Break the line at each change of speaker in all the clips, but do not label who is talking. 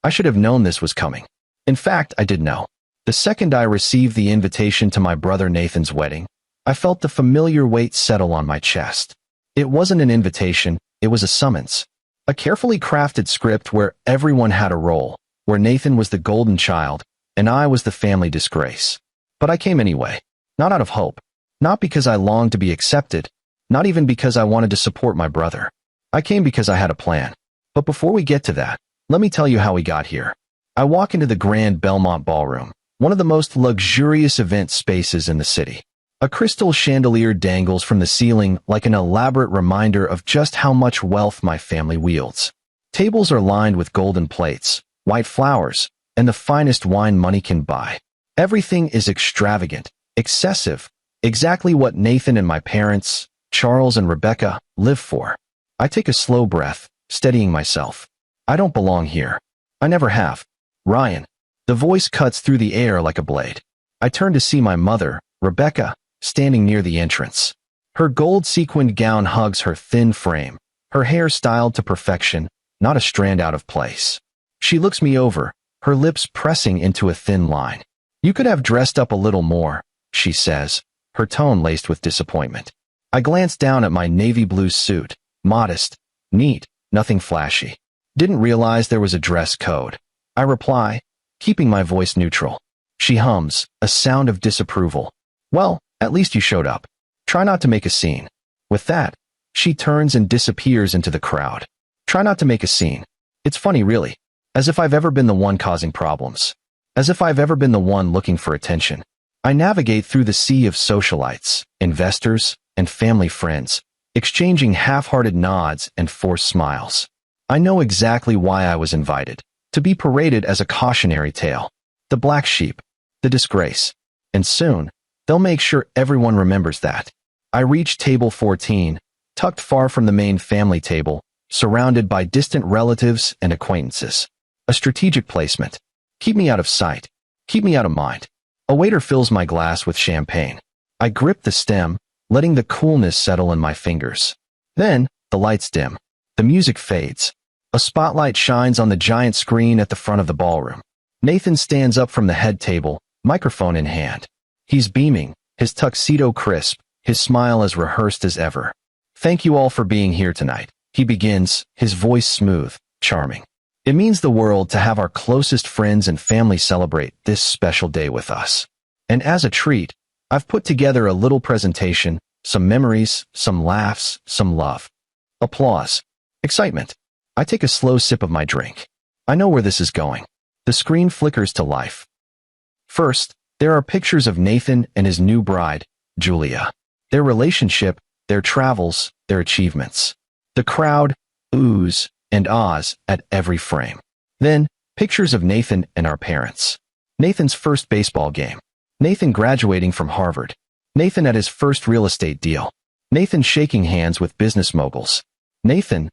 I should have known this was coming. In fact, I did know. The second I received the invitation to my brother Nathan's wedding, I felt the familiar weight settle on my chest. It wasn't an invitation, it was a summons. A carefully crafted script where everyone had a role, where Nathan was the golden child, and I was the family disgrace. But I came anyway, not out of hope, not because I longed to be accepted, not even because I wanted to support my brother. I came because I had a plan. But before we get to that, let me tell you how we got here. I walk into the Grand Belmont Ballroom, one of the most luxurious event spaces in the city. A crystal chandelier dangles from the ceiling like an elaborate reminder of just how much wealth my family wields. Tables are lined with golden plates, white flowers, and the finest wine money can buy. Everything is extravagant, excessive, exactly what Nathan and my parents, Charles and Rebecca, live for. I take a slow breath, steadying myself. I don't belong here. I never have. Ryan. The voice cuts through the air like a blade. I turn to see my mother, Rebecca, standing near the entrance. Her gold sequined gown hugs her thin frame, her hair styled to perfection, not a strand out of place. She looks me over, her lips pressing into a thin line. "You could have dressed up a little more," she says, her tone laced with disappointment. I glance down at my navy blue suit, modest, neat, nothing flashy. "Didn't realize there was a dress code," I reply, keeping my voice neutral. She hums, a sound of disapproval. "Well, at least you showed up. Try not to make a scene." With that, she turns and disappears into the crowd. Try not to make a scene. It's funny, really. As if I've ever been the one causing problems. As if I've ever been the one looking for attention. I navigate through the sea of socialites, investors, and family friends, exchanging half-hearted nods and forced smiles. I know exactly why I was invited. To be paraded as a cautionary tale. The black sheep. The disgrace. And soon, they'll make sure everyone remembers that. I reach table 14, tucked far from the main family table, surrounded by distant relatives and acquaintances. A strategic placement. Keep me out of sight. Keep me out of mind. A waiter fills my glass with champagne. I grip the stem, letting the coolness settle in my fingers. Then, the lights dim. The music fades. A spotlight shines on the giant screen at the front of the ballroom. Nathan stands up from the head table, microphone in hand. He's beaming, his tuxedo crisp, his smile as rehearsed as ever. "Thank you all for being here tonight," he begins, his voice smooth, charming. "It means the world to have our closest friends and family celebrate this special day with us. And as a treat, I've put together a little presentation, some memories, some laughs, some love." Applause. Excitement. I take a slow sip of my drink. I know where this is going. The screen flickers to life. First, there are pictures of Nathan and his new bride, Julia. Their relationship, their travels, their achievements. The crowd oohs and ahs at every frame. Then, pictures of Nathan and our parents. Nathan's first baseball game. Nathan graduating from Harvard. Nathan at his first real estate deal. Nathan shaking hands with business moguls. Nathan.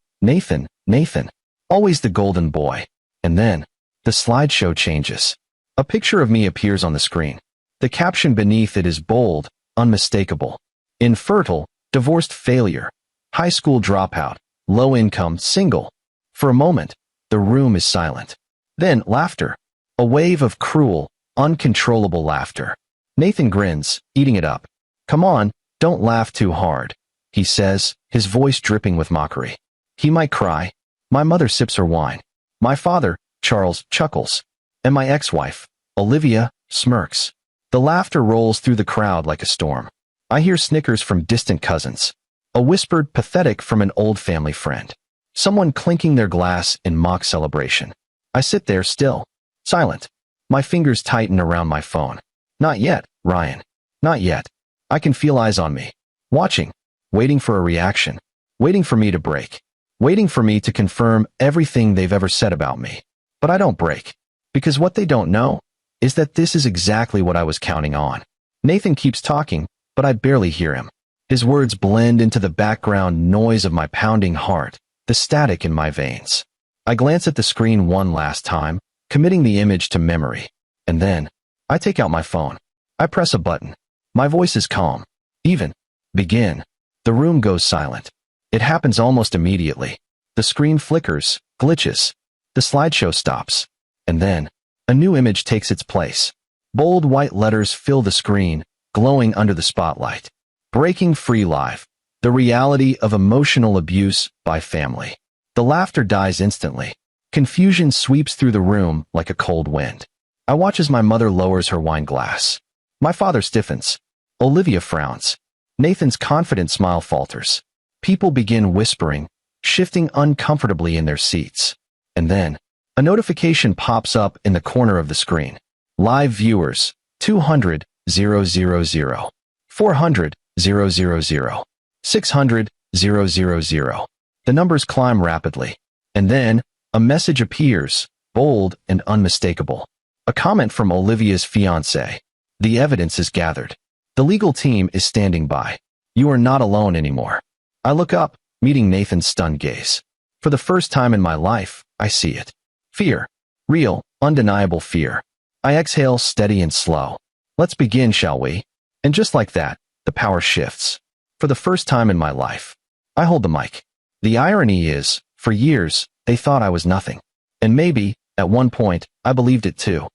Always the golden boy. And then, the slideshow changes. A picture of me appears on the screen. The caption beneath it is bold, unmistakable. Infertile, divorced failure, high school dropout, low income, single. For a moment, the room is silent. Then, laughter. A wave of cruel, uncontrollable laughter. Nathan grins, eating it up. "Come on, don't laugh too hard," he says, his voice dripping with mockery. He might cry. My mother sips her wine. My father, Charles, chuckles. And my ex-wife, Olivia, smirks. The laughter rolls through the crowd like a storm. I hear snickers from distant cousins. A whispered pathetic from an old family friend. Someone clinking their glass in mock celebration. I sit there still, silent. My fingers tighten around my phone. Not yet, Ryan. Not yet. I can feel eyes on me. Watching. Waiting for a reaction. Waiting for me to break. Waiting for me to confirm everything they've ever said about me. But I don't break. Because what they don't know is that this is exactly what I was counting on. Nathan keeps talking, but I barely hear him. His words blend into the background noise of my pounding heart, the static in my veins. I glance at the screen one last time, committing the image to memory. And then, I take out my phone. I press a button. My voice is calm. Even. Begin. The room goes silent. It happens almost immediately. The screen flickers, glitches. The slideshow stops. And then, a new image takes its place. Bold white letters fill the screen, glowing under the spotlight. Breaking free live. The reality of emotional abuse by family. The laughter dies instantly. Confusion sweeps through the room like a cold wind. I watch as my mother lowers her wine glass. My father stiffens. Olivia frowns. Nathan's confident smile falters. People begin whispering, shifting uncomfortably in their seats. And then, a notification pops up in the corner of the screen. Live viewers, 200, 000. 400, 000. 600, 000. The numbers climb rapidly. And then, a message appears, bold and unmistakable. A comment from Olivia's fiancé. The evidence is gathered. The legal team is standing by. You are not alone anymore. I look up, meeting Nathan's stunned gaze. For the first time in my life, I see it. Fear. Real, undeniable fear. I exhale steady and slow. Let's begin, shall we? And just like that, the power shifts. For the first time in my life, I hold the mic. The irony is, for years, they thought I was nothing. And maybe, at one point, I believed it too.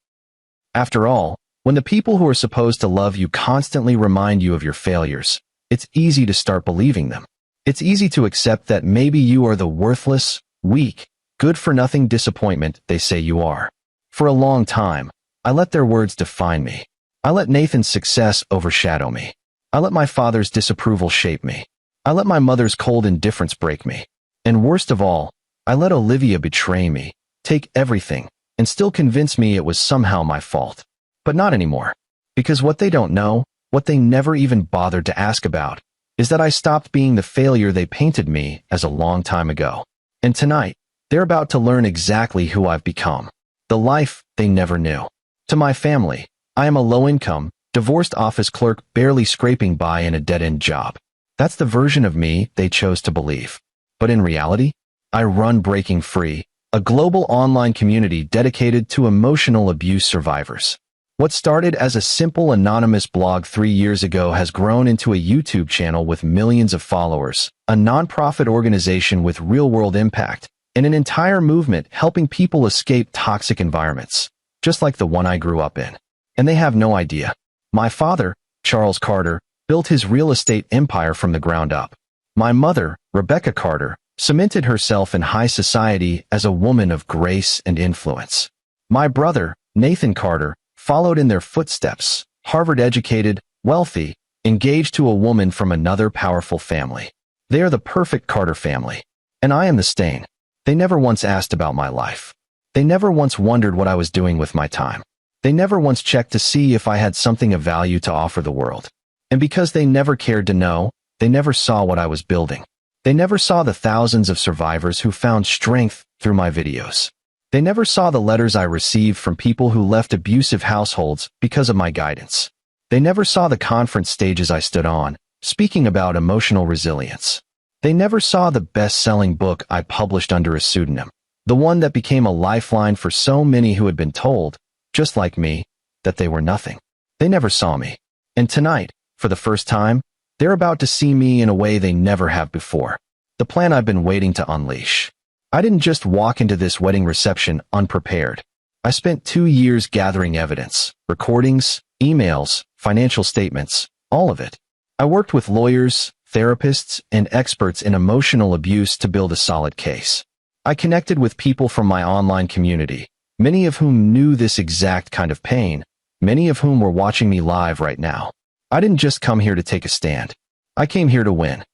After all, when the people who are supposed to love you constantly remind you of your failures, it's easy to start believing them. It's easy to accept that maybe you are the worthless, weak, good-for-nothing disappointment they say you are. For a long time, I let their words define me. I let Nathan's success overshadow me. I let my father's disapproval shape me. I let my mother's cold indifference break me. And worst of all, I let Olivia betray me, take everything, and still convince me it was somehow my fault. But not anymore. Because what they don't know, what they never even bothered to ask about, is that I stopped being the failure they painted me as a long time ago. And tonight, they're about to learn exactly who I've become. The life they never knew. To my family, I am a low-income, divorced office clerk barely scraping by in a dead-end job. That's the version of me they chose to believe. But in reality, I run Breaking Free, a global online community dedicated to emotional abuse survivors. What started as a simple anonymous blog 3 years ago has grown into a YouTube channel with millions of followers, a nonprofit organization with real-world impact, and an entire movement helping people escape toxic environments, just like the one I grew up in. And they have no idea. My father, Charles Carter, built his real estate empire from the ground up. My mother, Rebecca Carter, cemented herself in high society as a woman of grace and influence. My brother, Nathan Carter, followed in their footsteps, Harvard-educated, wealthy, engaged to a woman from another powerful family. They are the perfect Carter family. And I am the stain. They never once asked about my life. They never once wondered what I was doing with my time. They never once checked to see if I had something of value to offer the world. And because they never cared to know, they never saw what I was building. They never saw the thousands of survivors who found strength through my videos. They never saw the letters I received from people who left abusive households because of my guidance. They never saw the conference stages I stood on, speaking about emotional resilience. They never saw the best-selling book I published under a pseudonym, the one that became a lifeline for so many who had been told, just like me, that they were nothing. They never saw me. And tonight, for the first time, they're about to see me in a way they never have before. The plan I've been waiting to unleash. I didn't just walk into this wedding reception unprepared. I spent 2 years gathering evidence, recordings, emails, financial statements, all of it. I worked with lawyers, therapists, and experts in emotional abuse to build a solid case. I connected with people from my online community, many of whom knew this exact kind of pain, many of whom were watching me live right now. I didn't just come here to take a stand. I came here to win.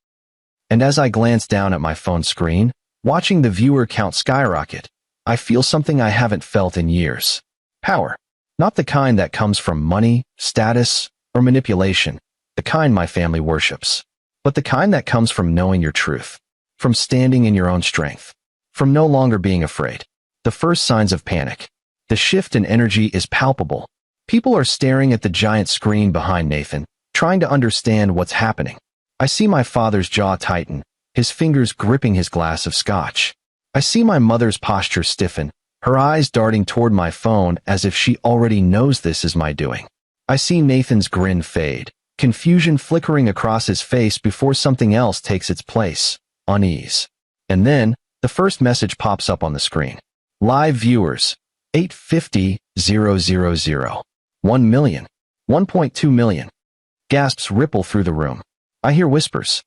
And as I glance down at my phone screen, watching the viewer count skyrocket, I feel something I haven't felt in years. Power. Not the kind that comes from money, status, or manipulation, the kind my family worships, but the kind that comes from knowing your truth, from standing in your own strength, from no longer being afraid. The first signs of panic. The shift in energy is palpable. People are staring at the giant screen behind Nathan, trying to understand what's happening. I see my father's jaw tighten, his fingers gripping his glass of scotch. I see my mother's posture stiffen, her eyes darting toward my phone as if she already knows this is my doing. I see Nathan's grin fade, confusion flickering across his face before something else takes its place, unease. And then, the first message pops up on the screen. Live viewers, 850,000. 1 million. 1.2 million. Gasps ripple through the room. I hear whispers.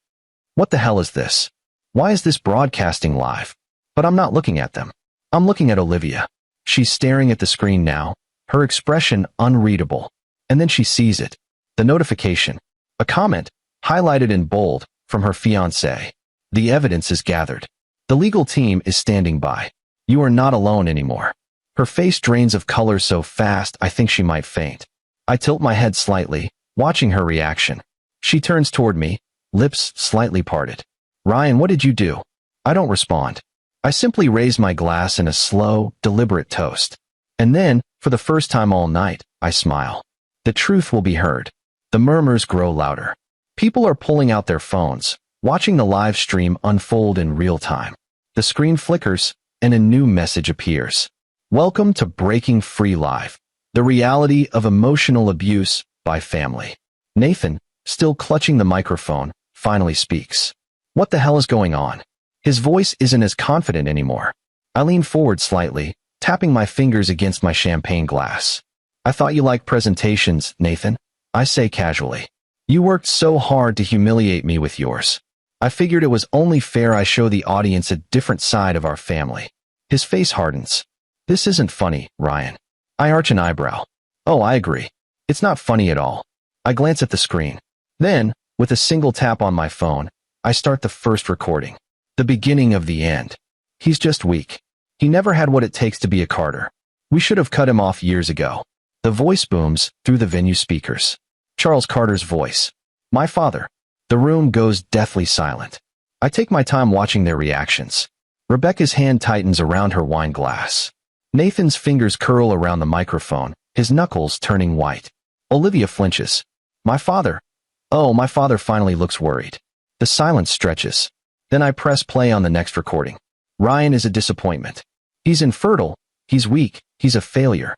What the hell is this? Why is this broadcasting live? But I'm not looking at them. I'm looking at Olivia. She's staring at the screen now, her expression unreadable. And then she sees it. The notification. A comment, highlighted in bold, from her fiancé. The evidence is gathered. The legal team is standing by. You are not alone anymore. Her face drains of color so fast I think she might faint. I tilt my head slightly, watching her reaction. She turns toward me, lips slightly parted. Ryan, what did you do? I don't respond. I simply raise my glass in a slow, deliberate toast. And then, for the first time all night, I smile. The truth will be heard. The murmurs grow louder. People are pulling out their phones, watching the live stream unfold in real time. The screen flickers, and a new message appears. Welcome to Breaking Free Live, the reality of emotional abuse by family. Nathan, still clutching the microphone, finally speaks. What the hell is going on? His voice isn't as confident anymore. I lean forward slightly, tapping my fingers against my champagne glass. I thought you liked presentations, Nathan, I say casually. You worked so hard to humiliate me with yours. I figured it was only fair I show the audience a different side of our family. His face hardens. This isn't funny, Ryan. I arch an eyebrow. Oh, I agree. It's not funny at all. I glance at the screen. Then, with a single tap on my phone, I start the first recording. The beginning of the end. He's just weak. He never had what it takes to be a Carter. We should have cut him off years ago. The voice booms through the venue speakers. Charles Carter's voice. My father. The room goes deathly silent. I take my time watching their reactions. Rebecca's hand tightens around her wine glass. Nathan's fingers curl around the microphone, his knuckles turning white. Olivia flinches. My father. Oh, my father finally looks worried. The silence stretches. Then I press play on the next recording. Ryan is a disappointment. He's infertile, he's weak, he's a failure.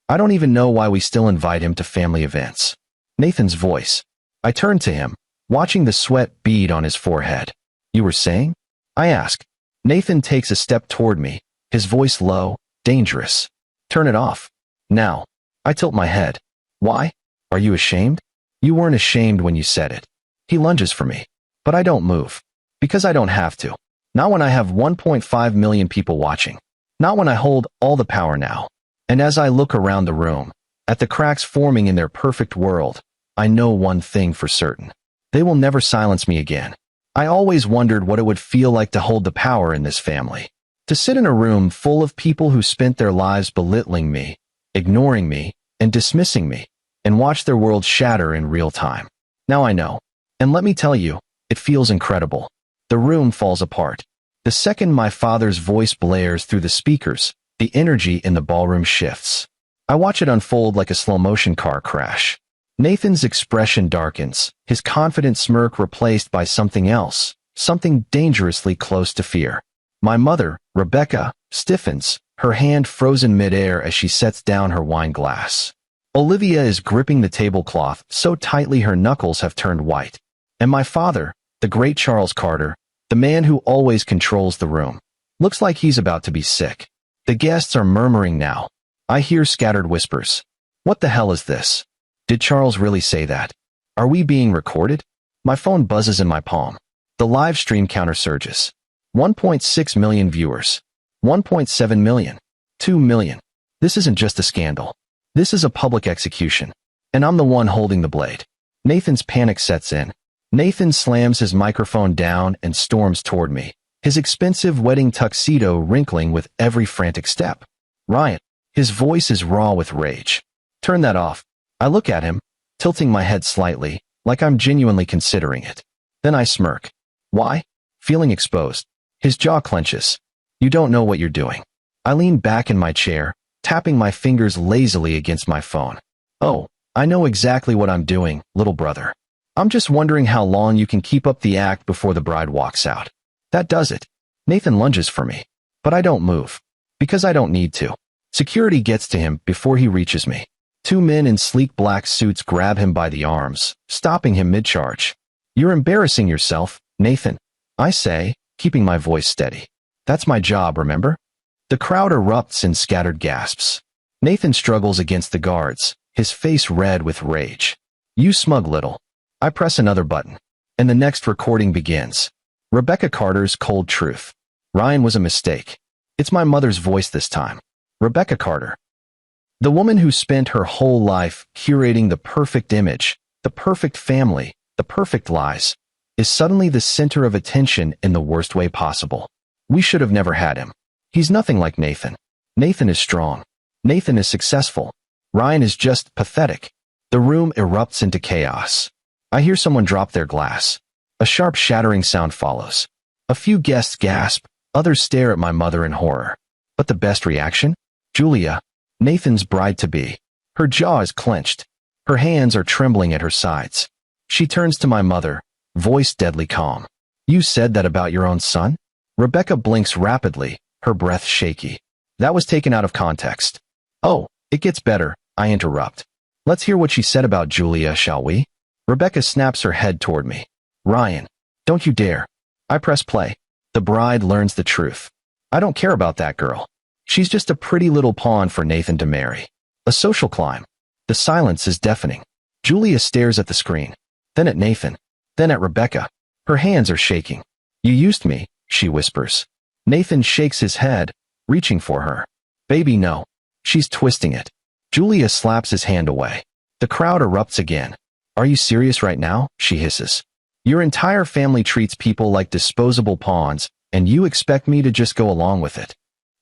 I don't even know why we still invite him to family events. Nathan's voice. I turn to him, watching the sweat bead on his forehead. You were saying? I ask. Nathan takes a step toward me, his voice low, dangerous. Turn it off. Now. I tilt my head. Why? Are you ashamed? You weren't ashamed when you said it. He lunges for me. But I don't move. Because I don't have to. Not when I have 1.5 million people watching. Not when I hold all the power now. And as I look around the room, at the cracks forming in their perfect world, I know one thing for certain. They will never silence me again. I always wondered what it would feel like to hold the power in this family. To sit in a room full of people who spent their lives belittling me, ignoring me, and dismissing me, and watch their world shatter in real time. Now I know. And let me tell you, it feels incredible. The room falls apart. The second my father's voice blares through the speakers, the energy in the ballroom shifts. I watch it unfold like a slow-motion car crash. Nathan's expression darkens, his confident smirk replaced by something else, something dangerously close to fear. My mother, Rebecca, stiffens, her hand frozen midair as she sets down her wine glass. Olivia is gripping the tablecloth so tightly her knuckles have turned white. And my father, the great Charles Carter, the man who always controls the room, looks like he's about to be sick. The guests are murmuring now. I hear scattered whispers. What the hell is this? Did Charles really say that? Are we being recorded? My phone buzzes in my palm. The live stream counter surges. 1.6 million viewers. 1.7 million. 2 million. This isn't just a scandal. This is a public execution. And I'm the one holding the blade. Nathan's panic sets in. Nathan slams his microphone down and storms toward me, his expensive wedding tuxedo wrinkling with every frantic step. Ryan. His voice is raw with rage. Turn that off. I look at him, tilting my head slightly, like I'm genuinely considering it. Then I smirk. Why? Feeling exposed. His jaw clenches. You don't know what you're doing. I lean back in my chair, tapping my fingers lazily against my phone. Oh, I know exactly what I'm doing, little brother. I'm just wondering how long you can keep up the act before the bride walks out. That does it. Nathan lunges for me. But I don't move. Because I don't need to. Security gets to him before he reaches me. Two men in sleek black suits grab him by the arms, stopping him mid-charge. You're embarrassing yourself, Nathan, I say, keeping my voice steady. That's my job, remember? The crowd erupts in scattered gasps. Nathan struggles against the guards, his face red with rage. You smug little. I press another button, and the next recording begins. Rebecca Carter's cold truth. Ryan was a mistake. It's my mother's voice this time. Rebecca Carter. The woman who spent her whole life curating the perfect image, the perfect family, the perfect lies, is suddenly the center of attention in the worst way possible. We should have never had him. He's nothing like Nathan. Nathan is strong. Nathan is successful. Ryan is just pathetic. The room erupts into chaos. I hear someone drop their glass. A sharp shattering sound follows. A few guests gasp, others stare at my mother in horror. But the best reaction? Julia, Nathan's bride-to-be. Her jaw is clenched. Her hands are trembling at her sides. She turns to my mother, voice deadly calm. You said that about your own son? Rebecca blinks rapidly, her breath shaky. That was taken out of context. Oh, it gets better, I interrupt. Let's hear what she said about Julia, shall we? Rebecca snaps her head toward me. Ryan, don't you dare. I press play. The bride learns the truth. I don't care about that girl. She's just a pretty little pawn for Nathan to marry. A social climb. The silence is deafening. Julia stares at the screen, then at Nathan, then at Rebecca. Her hands are shaking. You used me, she whispers. Nathan shakes his head, reaching for her. Baby, no. She's twisting it. Julia slaps his hand away. The crowd erupts again. Are you serious right now? She hisses. Your entire family treats people like disposable pawns, and you expect me to just go along with it.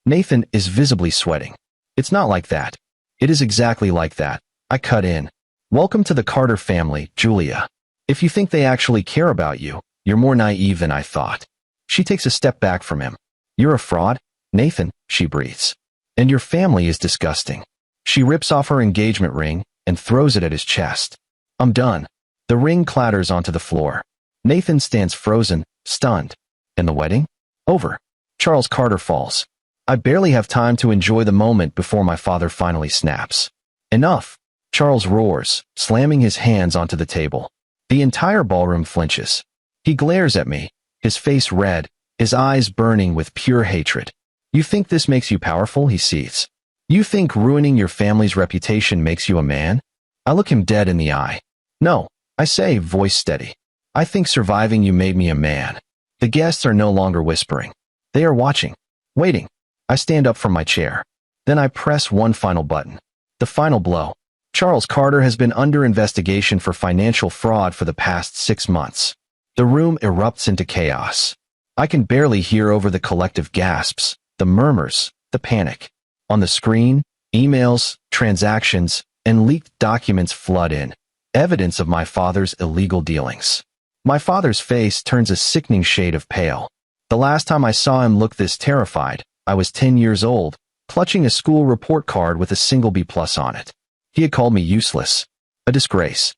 Nathan is visibly sweating. It's not like that. It is exactly like that. I cut in. Welcome to the Carter family, Julia. If you think they actually care about you, you're more naive than I thought. She takes a step back from him. You're a fraud, Nathan, she breathes. And your family is disgusting. She rips off her engagement ring and throws it at his chest. I'm done. The ring clatters onto the floor. Nathan stands frozen, stunned. And the wedding? Over. Charles Carter falls. I barely have time to enjoy the moment before my father finally snaps. Enough. Charles roars, slamming his hands onto the table. The entire ballroom flinches. He glares at me, his face red, his eyes burning with pure hatred. You think this makes you powerful? He seethes. You think ruining your family's reputation makes you a man? I look him dead in the eye. No, I say, voice steady. I think surviving you made me a man. The guests are no longer whispering. They are watching, waiting. I stand up from my chair. Then I press one final button. The final blow. Charles Carter has been under investigation for financial fraud for the past 6 months. The room erupts into chaos. I can barely hear over the collective gasps, the murmurs, the panic. On the screen, emails, transactions, and leaked documents flood in, evidence of my father's illegal dealings. My father's face turns a sickening shade of pale. The last time I saw him look this terrified, I was 10 years old, clutching a school report card with a single B+ on it. He had called me useless, a disgrace,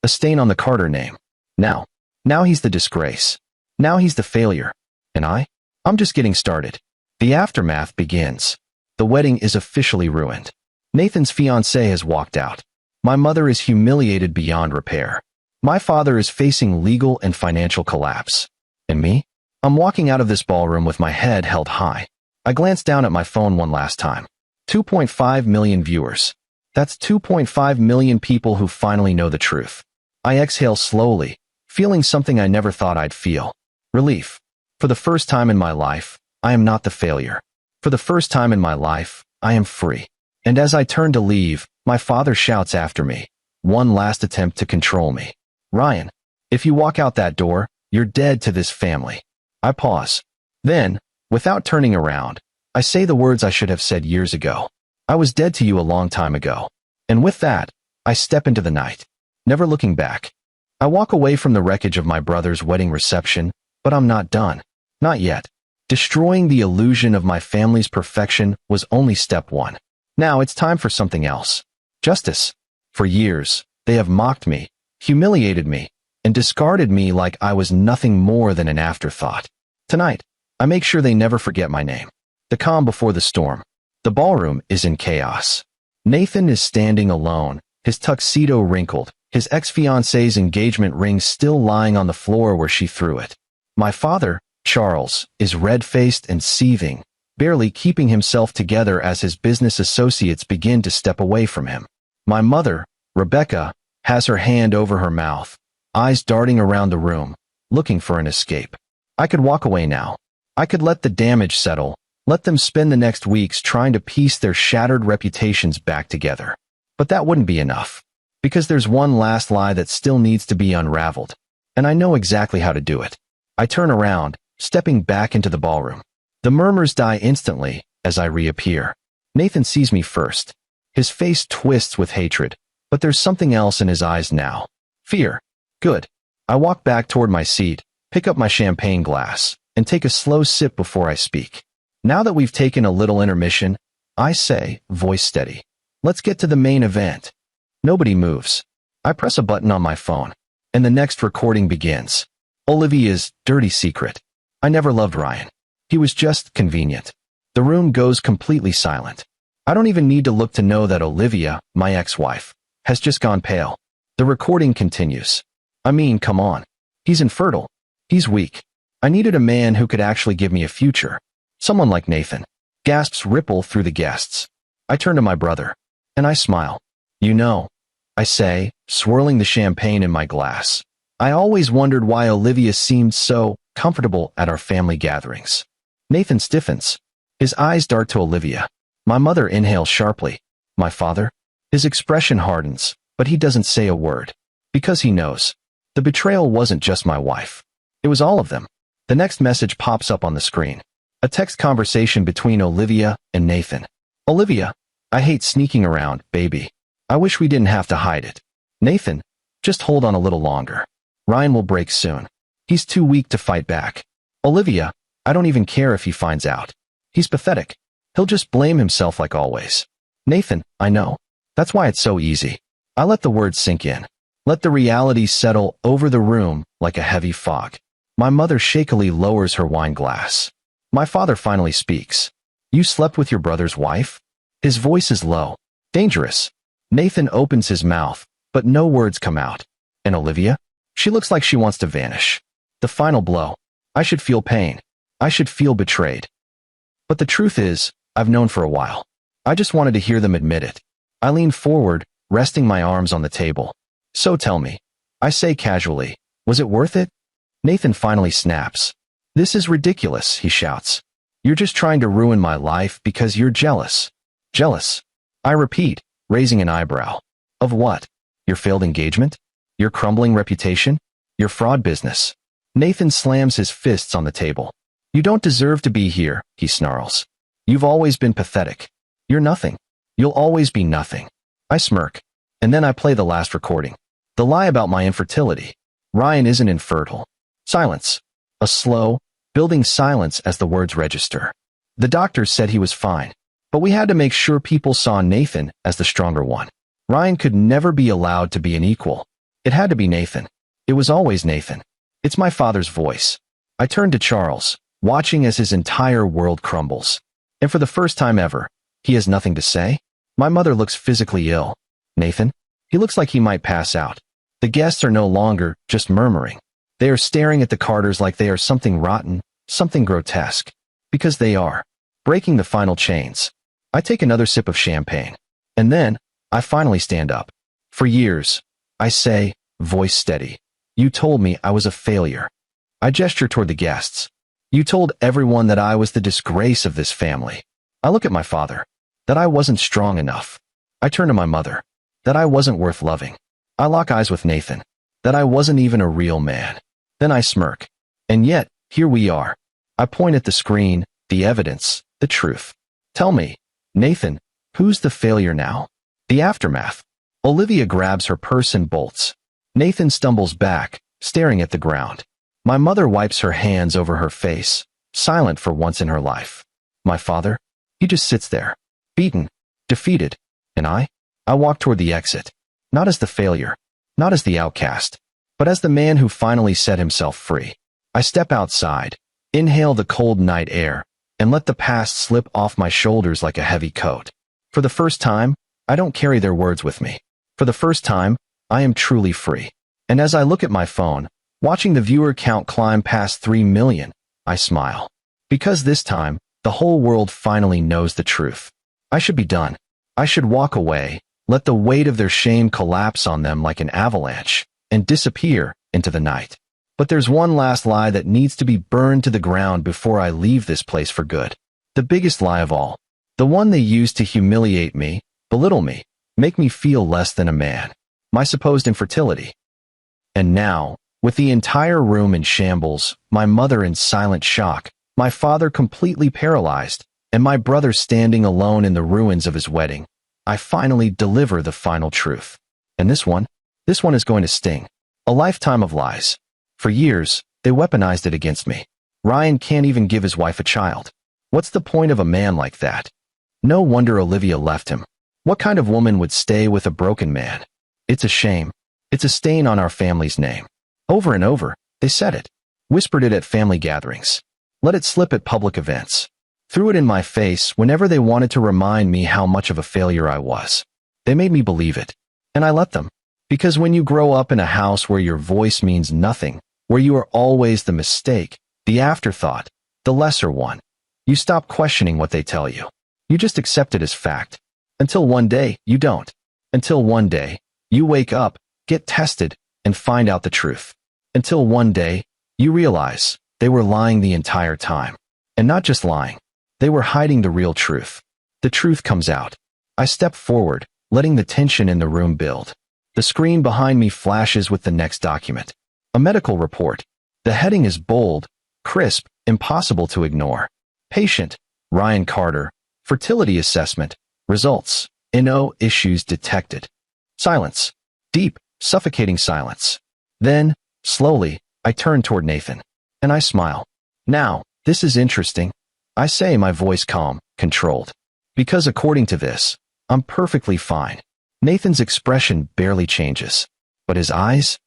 a stain on the Carter name. Now he's the disgrace. Now he's the failure. And I'm just getting started. The aftermath begins. The wedding is officially ruined. Nathan's fiancée has walked out. My mother is humiliated beyond repair. My father is facing legal and financial collapse. And me? I'm walking out of this ballroom with my head held high. I glance down at my phone one last time. 2.5 million viewers. That's 2.5 million people who finally know the truth. I exhale slowly, feeling something I never thought I'd feel. Relief. For the first time in my life, I am not the failure. For the first time in my life, I am free. And as I turn to leave, my father shouts after me. One last attempt to control me. Ryan, if you walk out that door, you're dead to this family. I pause. Then, without turning around, I say the words I should have said years ago. I was dead to you a long time ago. And with that, I step into the night, never looking back. I walk away from the wreckage of my brother's wedding reception, but I'm not done. Not yet. Destroying the illusion of my family's perfection was only step one. Now it's time for something else. Justice. For years, they have mocked me, humiliated me, and discarded me like I was nothing more than an afterthought. Tonight, I make sure they never forget my name. The calm before the storm. The ballroom is in chaos. Nathan is standing alone, his tuxedo wrinkled, his ex-fiancée's engagement ring still lying on the floor where she threw it. My father, Charles, is red-faced and seething, barely keeping himself together as his business associates begin to step away from him. My mother, Rebecca, has her hand over her mouth, eyes darting around the room, looking for an escape. I could walk away now. I could let the damage settle, let them spend the next weeks trying to piece their shattered reputations back together. But that wouldn't be enough. Because there's one last lie that still needs to be unraveled. And I know exactly how to do it. I turn around, stepping back into the ballroom. The murmurs die instantly as I reappear. Nathan sees me first. His face twists with hatred, but there's something else in his eyes now. Fear. Good. I walk back toward my seat, pick up my champagne glass, and take a slow sip before I speak. Now that we've taken a little intermission, I say, voice steady, let's get to the main event. Nobody moves. I press a button on my phone, and the next recording begins. Olivia's dirty secret. I never loved Ryan. He was just convenient. The room goes completely silent. I don't even need to look to know that Olivia, my ex-wife, has just gone pale. The recording continues. I mean, come on. He's infertile. He's weak. I needed a man who could actually give me a future. Someone like Nathan. Gasps ripple through the guests. I turn to my brother, and I smile. You know, I say, swirling the champagne in my glass. I always wondered why Olivia seemed so comfortable at our family gatherings. Nathan stiffens. His eyes dart to Olivia. My mother inhales sharply. My father? His expression hardens, but he doesn't say a word. Because he knows. The betrayal wasn't just my wife. It was all of them. The next message pops up on the screen. A text conversation between Olivia and Nathan. Olivia, I hate sneaking around, baby. I wish we didn't have to hide it. Nathan, just hold on a little longer. Ryan will break soon. He's too weak to fight back. Olivia, I don't even care if he finds out. He's pathetic. He'll just blame himself like always. Nathan, I know. That's why it's so easy. I let the words sink in. Let the reality settle over the room like a heavy fog. My mother shakily lowers her wine glass. My father finally speaks. You slept with your brother's wife? His voice is low. Dangerous. Nathan opens his mouth, but no words come out. And Olivia? She looks like she wants to vanish. The final blow. I should feel pain. I should feel betrayed. But the truth is, I've known for a while. I just wanted to hear them admit it. I lean forward, resting my arms on the table. So tell me, I say casually, was it worth it? Nathan finally snaps. This is ridiculous, he shouts. You're just trying to ruin my life because you're jealous. Jealous? I repeat, raising an eyebrow. Of what? Your failed engagement? Your crumbling reputation? Your fraud business? Nathan slams his fists on the table. You don't deserve to be here, he snarls. You've always been pathetic. You're nothing. You'll always be nothing. I smirk. And then I play the last recording. The lie about my infertility. Ryan isn't infertile. Silence. A slow, building silence as the words register. The doctors said he was fine, but we had to make sure people saw Nathan as the stronger one. Ryan could never be allowed to be an equal. It had to be Nathan. It was always Nathan. It's my father's voice. I turn to Charles, watching as his entire world crumbles. And for the first time ever, he has nothing to say. My mother looks physically ill. Nathan? He looks like he might pass out. The guests are no longer just murmuring. They are staring at the Carters like they are something rotten, something grotesque. Because they are. Breaking the final chains. I take another sip of champagne. And then, I finally stand up. For years, I say, voice steady. You told me I was a failure. I gesture toward the guests. You told everyone that I was the disgrace of this family. I look at my father. That I wasn't strong enough. I turn to my mother. That I wasn't worth loving. I lock eyes with Nathan. That I wasn't even a real man. Then I smirk. And yet, here we are. I point at the screen, the evidence, the truth. Tell me, Nathan, who's the failure now? The aftermath. Olivia grabs her purse and bolts. Nathan stumbles back, staring at the ground. My mother wipes her hands over her face, silent for once in her life. My father? He just sits there, beaten, defeated. And I walk toward the exit. Not as the failure, not as the outcast, but as the man who finally set himself free. I step outside, inhale the cold night air, and let the past slip off my shoulders like a heavy coat. For the first time, I don't carry their words with me. For the first time, I am truly free. And as I look at my phone, watching the viewer count climb past 3 million, I smile. Because this time, The whole world finally knows the truth. I should be done. I should walk away, let the weight of their shame collapse on them like an avalanche, and disappear into the night. But there's one last lie that needs to be burned to the ground before I leave this place for good. The biggest lie of all. The one they used to humiliate me, belittle me, make me feel less than a man. My supposed infertility. And now, with the entire room in shambles, my mother in silent shock, my father completely paralyzed, and my brother standing alone in the ruins of his wedding, I finally deliver the final truth. And this one is going to sting. A lifetime of lies. For years, they weaponized it against me. Ryan can't even give his wife a child. What's the point of a man like that? No wonder Olivia left him. What kind of woman would stay with a broken man? It's a shame. It's a stain on our family's name. Over and over, they said it. Whispered it at family gatherings. Let it slip at public events. Threw it in my face whenever they wanted to remind me how much of a failure I was. They made me believe it. And I let them. Because when you grow up in a house where your voice means nothing, where you are always the mistake, the afterthought, the lesser one, you stop questioning what they tell you. You just accept it as fact. Until one day, you don't. Until one day, you wake up, get tested, and find out the truth. Until one day, you realize they were lying the entire time. And not just lying. They were hiding the real truth. The truth comes out. I step forward, letting the tension in the room build. The screen behind me flashes with the next document. A medical report. The heading is bold, crisp, impossible to ignore. Patient, Ryan Carter. Fertility assessment. Results. No issues detected. Silence. Deep, suffocating silence. Then, slowly, I turn toward Nathan. And I smile. Now, this is interesting. I say, my voice calm, controlled. Because according to this, I'm perfectly fine. Nathan's expression barely changes. But his eyes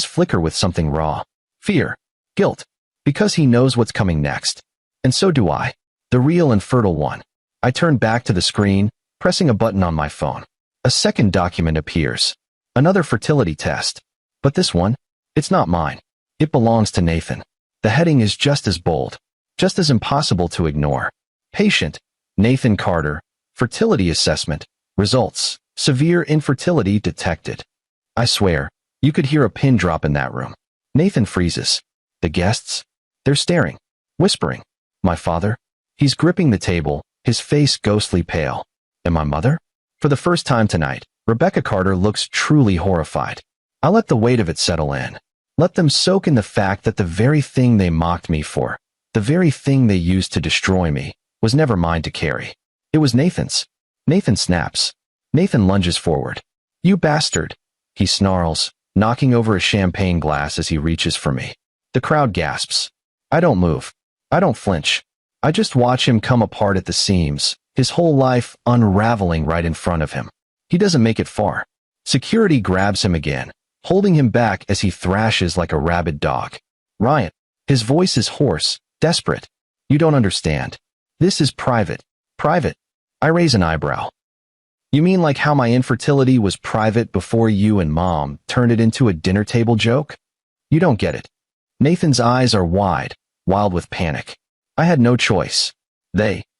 flicker with something raw. Fear. Guilt. Because he knows what's coming next. And so do I. The real infertile one. I turn back to the screen, pressing a button on my phone. A second document appears. Another fertility test. But this one, it's not mine. It belongs to Nathan. The heading is just as bold, just as impossible to ignore. Patient, Nathan Carter. Fertility assessment. Results. Severe infertility detected. I swear, you could hear a pin drop in that room. Nathan freezes. The guests? They're staring, whispering. My father? He's gripping the table, his face ghostly pale. And my mother? For the first time tonight, Rebecca Carter looks truly horrified. I let the weight of it settle in. Let them soak in the fact that the very thing they mocked me for, the very thing they used to destroy me, was never mine to carry. It was Nathan's. Nathan snaps. Nathan lunges forward. You bastard, he snarls, knocking over a champagne glass as he reaches for me. The crowd gasps. I don't move. I don't flinch. I just watch him come apart at the seams, his whole life unraveling right in front of him. He doesn't make it far. Security grabs him again, holding him back as he thrashes like a rabid dog. Ryan. His voice is hoarse, desperate. You don't understand. This is private. Private. I raise an eyebrow. You mean like how my infertility was private before you and Mom turned it into a dinner table joke? You don't get it. Nathan's eyes are wide, wild with panic. I had no choice.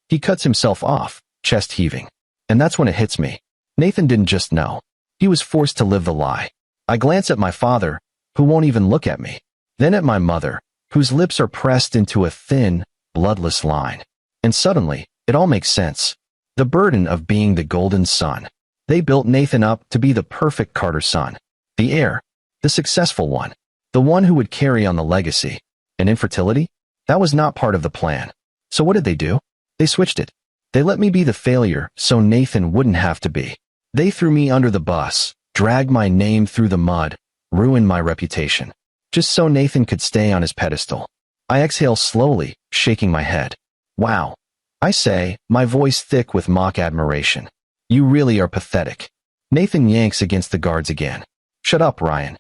He cuts himself off, chest heaving. And that's when it hits me. Nathan didn't just know. He was forced to live the lie. I glance at my father, who won't even look at me. Then at my mother, whose lips are pressed into a thin, bloodless line. And suddenly, it all makes sense. The burden of being the golden son. They built Nathan up to be the perfect Carter son. The heir. The successful one. The one who would carry on the legacy. And infertility? That was not part of the plan. So what did they do? They switched it. They let me be the failure so Nathan wouldn't have to be. They threw me under the bus, dragged my name through the mud, ruined my reputation. Just so Nathan could stay on his pedestal. I exhale slowly, shaking my head. Wow. I say, my voice thick with mock admiration. You really are pathetic. Nathan yanks against the guards again. Shut up, Ryan.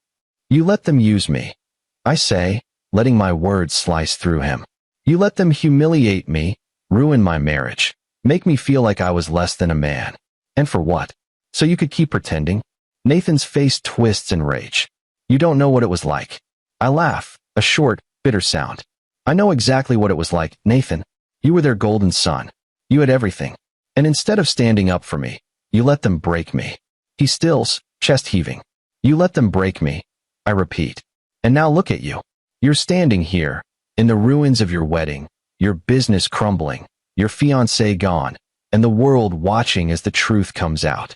You let them use me. I say, letting my words slice through him. You let them humiliate me, ruin my marriage, make me feel like I was less than a man. And for what? So you could keep pretending? Nathan's face twists in rage. You don't know what it was like. I laugh, a short, bitter sound. I know exactly what it was like, Nathan. You were their golden son. You had everything. And instead of standing up for me, you let them break me. He stills, chest heaving. You let them break me, I repeat. And now look at you. You're standing here, in the ruins of your wedding, your business crumbling, your fiancé gone, and the world watching as the truth comes out.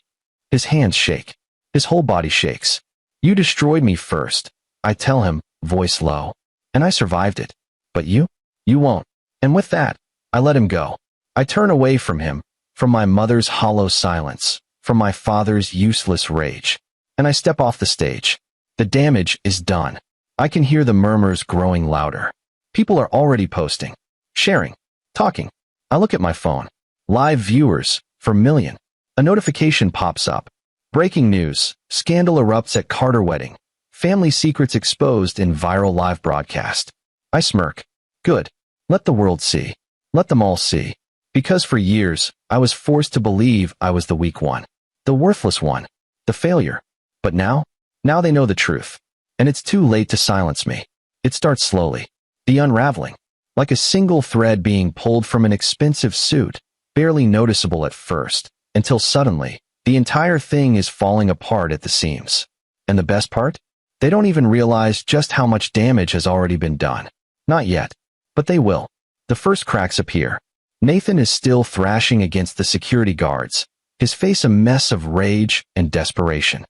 His hands shake. His whole body shakes. You destroyed me first, I tell him, voice low. And I survived it. But you? You won't. And with that, I let him go. I turn away from him, from my mother's hollow silence, from my father's useless rage. And I step off the stage. The damage is done. I can hear the murmurs growing louder. People are already posting, sharing, talking. I look at my phone. Live viewers, for million. A notification pops up. Breaking news. Scandal erupts at Carter wedding. Family secrets exposed in viral live broadcast. I smirk. Good. Let the world see. Let them all see. Because for years, I was forced to believe I was the weak one. The worthless one. The failure. But now they know the truth. And it's too late to silence me. It starts slowly. The unraveling. Like a single thread being pulled from an expensive suit, barely noticeable at first, until suddenly, the entire thing is falling apart at the seams. And the best part? They don't even realize just how much damage has already been done. Not yet. But they will. The first cracks appear. Nathan is still thrashing against the security guards, his face a mess of rage and desperation.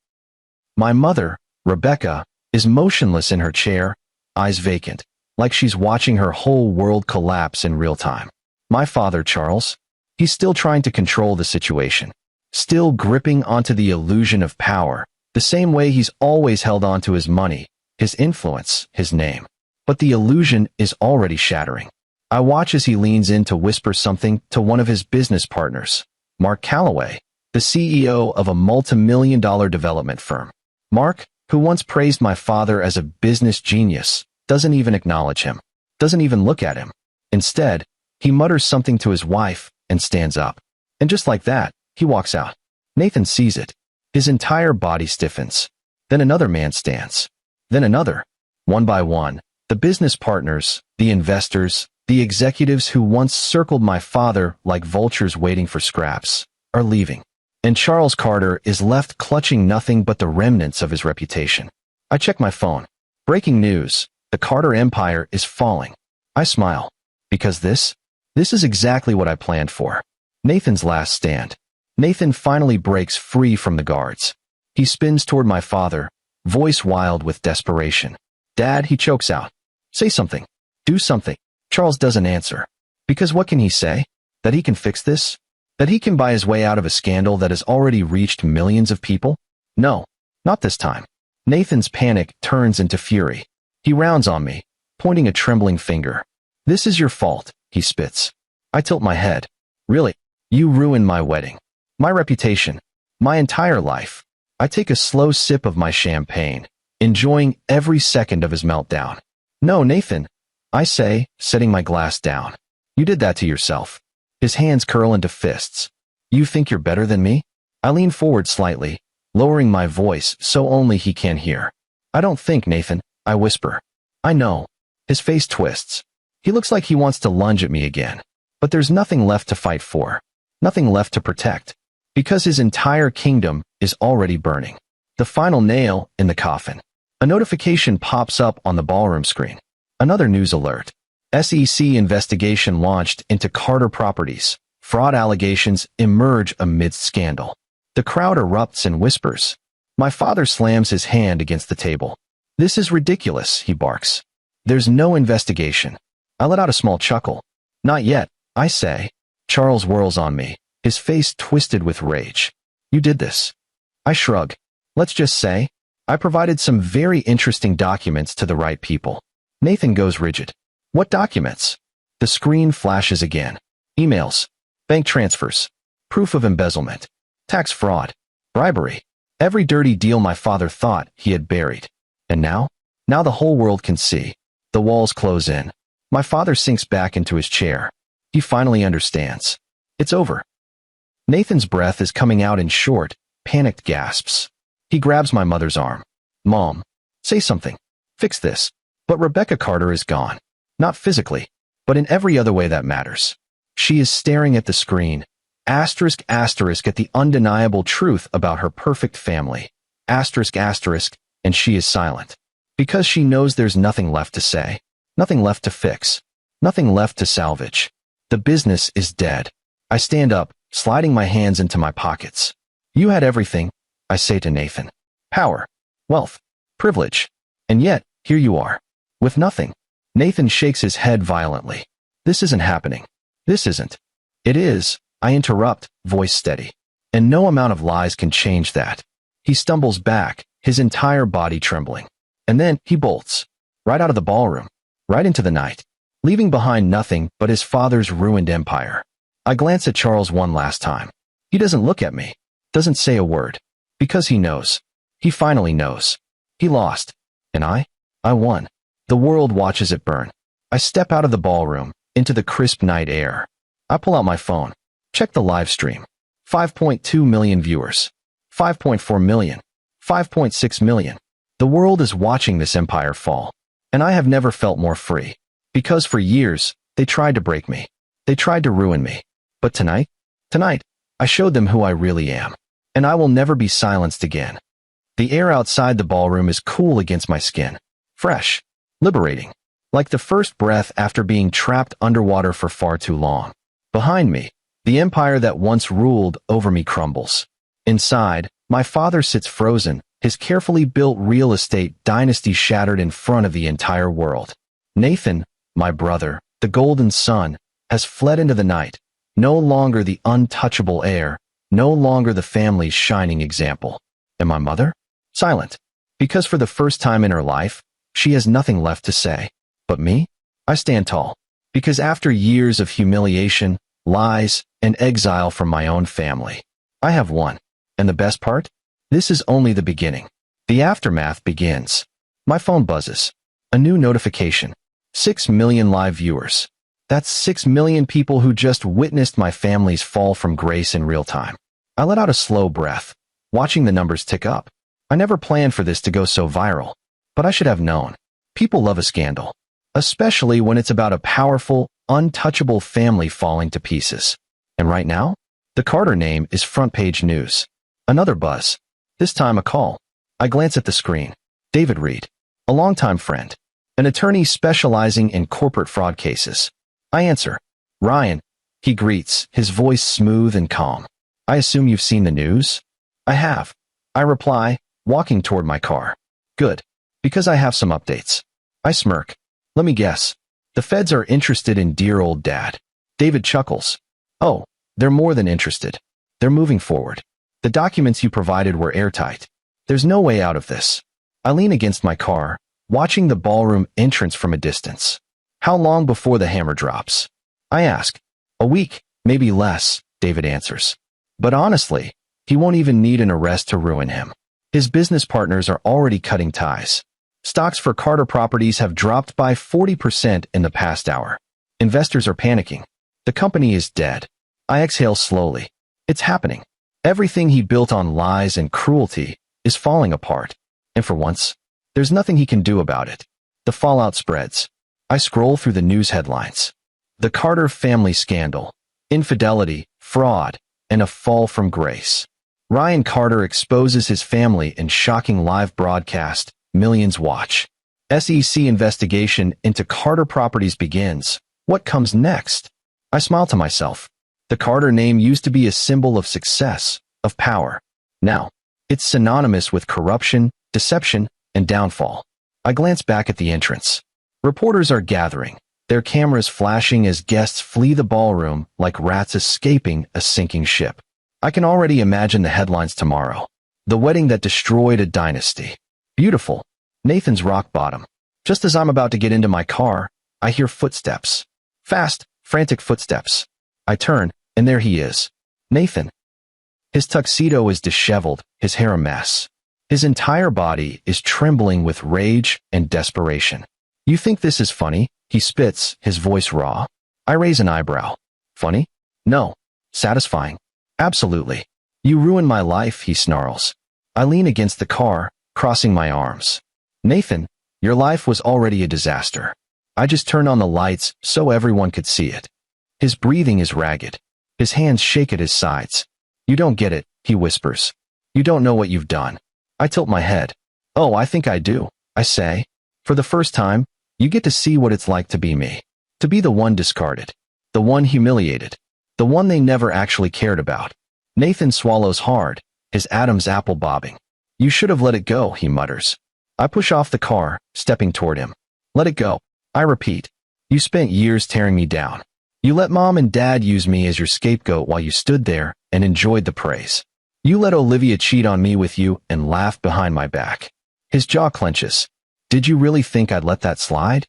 My mother, Rebecca, is motionless in her chair, eyes vacant, like she's watching her whole world collapse in real time. My father, Charles, he's still trying to control the situation, still gripping onto the illusion of power, the same way he's always held on to his money, his influence, his name. But the illusion is already shattering. I watch as he leans in to whisper something to one of his business partners, Mark Calloway, the CEO of a multi-million-dollar development firm. Mark, who once praised my father as a business genius, doesn't even acknowledge him, doesn't even look at him. Instead, he mutters something to his wife and stands up. And just like that, he walks out. Nathan sees it. His entire body stiffens. Then another man stands. Then another. One by one, the business partners, the investors, the executives who once circled my father like vultures waiting for scraps, are leaving. And Charles Carter is left clutching nothing but the remnants of his reputation. I check my phone. Breaking news. The Carter empire is falling. I smile. Because this is exactly what I planned for. Nathan's last stand. Nathan finally breaks free from the guards. He spins toward my father, voice wild with desperation. Dad, he chokes out. Say something. Do something. Charles doesn't answer. Because what can he say? That he can fix this? That he can buy his way out of a scandal that has already reached millions of people? No, not this time. Nathan's panic turns into fury. He rounds on me, pointing a trembling finger. This is your fault, he spits. I tilt my head. Really? You ruined my wedding. My reputation. My entire life. I take a slow sip of my champagne, enjoying every second of his meltdown. No, Nathan, I say, setting my glass down. You did that to yourself. His hands curl into fists. You think you're better than me? I lean forward slightly, lowering my voice so only he can hear. I don't think, Nathan, I whisper. I know. His face twists. He looks like he wants to lunge at me again. But there's nothing left to fight for. Nothing left to protect. Because his entire kingdom is already burning. The final nail in the coffin. A notification pops up on the ballroom screen. Another news alert. SEC investigation launched into Carter Properties. Fraud allegations emerge amidst scandal. The crowd erupts and whispers. My father slams his hand against the table. This is ridiculous, he barks. There's no investigation. I let out a small chuckle. Not yet, I say. Charles whirls on me, his face twisted with rage. You did this. I shrug. Let's just say, I provided some very interesting documents to the right people. Nathan goes rigid. What documents? The screen flashes again. Emails. Bank transfers. Proof of embezzlement. Tax fraud. Bribery. Every dirty deal my father thought he had buried. And now? Now the whole world can see. The walls close in. My father sinks back into his chair. He finally understands. It's over. Nathan's breath is coming out in short, panicked gasps. He grabs my mother's arm. Mom, say something. Fix this. But Rebecca Carter is gone. Not physically, but in every other way that matters. She is staring at the screen. Asterisk asterisk at the undeniable truth about her perfect family. Asterisk asterisk, and she is silent. Because she knows there's nothing left to say. Nothing left to fix. Nothing left to salvage. The business is dead. I stand up, sliding my hands into my pockets. You had everything, I say to Nathan. Power, wealth, privilege. And yet, here you are. With nothing. Nathan shakes his head violently. This isn't happening. This isn't. It is, I interrupt, voice steady. And no amount of lies can change that. He stumbles back, his entire body trembling. And then he bolts. Right out of the ballroom. Right into the night. Leaving behind nothing but his father's ruined empire. I glance at Charles one last time. He doesn't look at me. Doesn't say a word. Because he knows. He finally knows. He lost. And I won. The world watches it burn. I step out of the ballroom, into the crisp night air. I pull out my phone. Check the live stream. 5.2 million viewers. 5.4 million. 5.6 million. The world is watching this empire fall. And I have never felt more free. Because for years, they tried to break me. They tried to ruin me. But tonight, I showed them who I really am. And I will never be silenced again. The air outside the ballroom is cool against my skin. Fresh. Liberating. Like the first breath after being trapped underwater for far too long. Behind me, the empire that once ruled over me crumbles. Inside, my father sits frozen, his carefully built real estate dynasty shattered in front of the entire world. Nathan, my brother, the golden sun, has fled into the night, no longer the untouchable heir, no longer the family's shining example. And my mother? Silent. Because for the first time in her life, she has nothing left to say. But me? I stand tall. Because after years of humiliation, lies, and exile from my own family, I have won. And the best part? This is only the beginning. The aftermath begins. My phone buzzes. A new notification. 6 million live viewers. That's 6 million people who just witnessed my family's fall from grace in real time. I let out a slow breath, watching the numbers tick up. I never planned for this to go so viral. But I should have known. People love a scandal. Especially when it's about a powerful, untouchable family falling to pieces. And right now, the Carter name is front page news. Another buzz. This time a call. I glance at the screen. David Reed. A longtime friend. An attorney specializing in corporate fraud cases. I answer. Ryan. He greets, his voice smooth and calm. I assume you've seen the news? I have. I reply, walking toward my car. Good. Because I have some updates. I smirk. Let me guess. The feds are interested in dear old dad. David chuckles. Oh, they're more than interested. They're moving forward. The documents you provided were airtight. There's no way out of this. I lean against my car, watching the ballroom entrance from a distance. How long before the hammer drops? I ask. A week, maybe less, David answers. But honestly, he won't even need an arrest to ruin him. His business partners are already cutting ties. Stocks for Carter Properties have dropped by 40% in the past hour. Investors are panicking. The company is dead. I exhale slowly. It's happening. Everything he built on lies and cruelty is falling apart. And for once, there's nothing he can do about it. The fallout spreads. I scroll through the news headlines. The Carter family scandal. Infidelity, fraud, and a fall from grace. Ryan Carter exposes his family in shocking live broadcast. Millions watch. SEC investigation into Carter Properties begins. What comes next? I smile to myself. The Carter name used to be a symbol of success, of power. Now, it's synonymous with corruption, deception, and downfall. I glance back at the entrance. Reporters are gathering, their cameras flashing as guests flee the ballroom like rats escaping a sinking ship. I can already imagine the headlines tomorrow. The wedding that destroyed a dynasty. Beautiful. Nathan's rock bottom. Just as I'm about to get into my car, I hear footsteps. Fast, frantic footsteps. I turn, and there he is. Nathan. His tuxedo is disheveled, his hair a mess. His entire body is trembling with rage and desperation. You think this is funny? He spits, his voice raw. I raise an eyebrow. Funny? No. Satisfying. Absolutely. You ruined my life, he snarls. I lean against the car, crossing my arms. Nathan, your life was already a disaster. I just turned on the lights so everyone could see it. His breathing is ragged. His hands shake at his sides. You don't get it, he whispers. You don't know what you've done. I tilt my head. Oh, I think I do, I say. For the first time, you get to see what it's like to be me. To be the one discarded. The one humiliated. The one they never actually cared about. Nathan swallows hard, his Adam's apple bobbing. You should have let it go, he mutters. I push off the car, stepping toward him. Let it go. I repeat. You spent years tearing me down. You let Mom and Dad use me as your scapegoat while you stood there and enjoyed the praise. You let Olivia cheat on me with you and laughed behind my back. His jaw clenches. Did you really think I'd let that slide?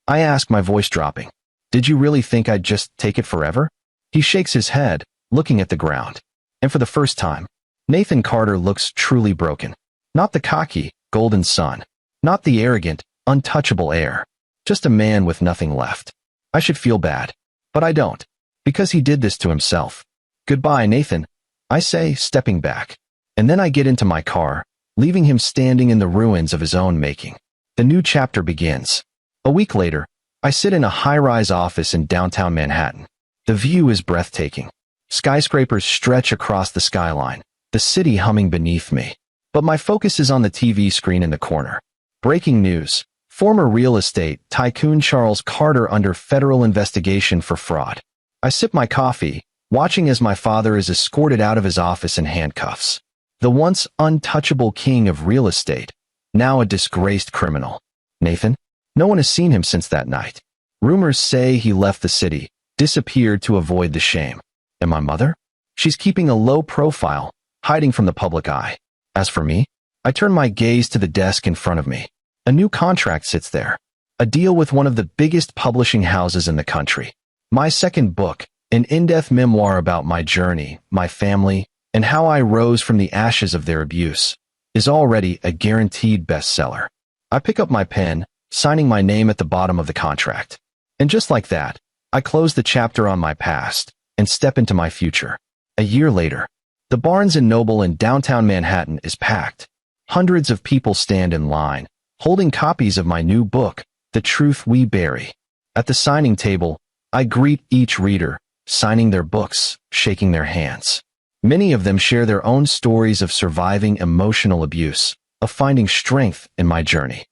I ask, my voice dropping. Did you really think I'd just take it forever? He shakes his head, looking at the ground. And for the first time, Nathan Carter looks truly broken. Not the cocky, golden son. Not the arrogant, untouchable heir. Just a man with nothing left. I should feel bad. But I don't. Because he did this to himself. Goodbye, Nathan, I say, stepping back. And then I get into my car, leaving him standing in the ruins of his own making. The new chapter begins. A week later, I sit in a high-rise office in downtown Manhattan. The view is breathtaking. Skyscrapers stretch across the skyline, the city humming beneath me. But my focus is on the TV screen in the corner. Breaking news. Former real estate tycoon Charles Carter under federal investigation for fraud. I sip my coffee, watching as my father is escorted out of his office in handcuffs. The once untouchable king of real estate, now a disgraced criminal. Nathan? No one has seen him since that night. Rumors say he left the city, disappeared to avoid the shame. And my mother? She's keeping a low profile, hiding from the public eye. As for me, I turn my gaze to the desk in front of me. A new contract sits there. A deal with one of the biggest publishing houses in the country. My second book, an in-depth memoir about my journey, my family, and how I rose from the ashes of their abuse, is already a guaranteed bestseller. I pick up my pen, signing my name at the bottom of the contract. And just like that, I close the chapter on my past and step into my future. A year later, the Barnes & Noble in downtown Manhattan is packed. Hundreds of people stand in line, holding copies of my new book, The Truth We Bury. At the signing table, I greet each reader, signing their books, shaking their hands. Many of them share their own stories of surviving emotional abuse, of finding strength in my journey.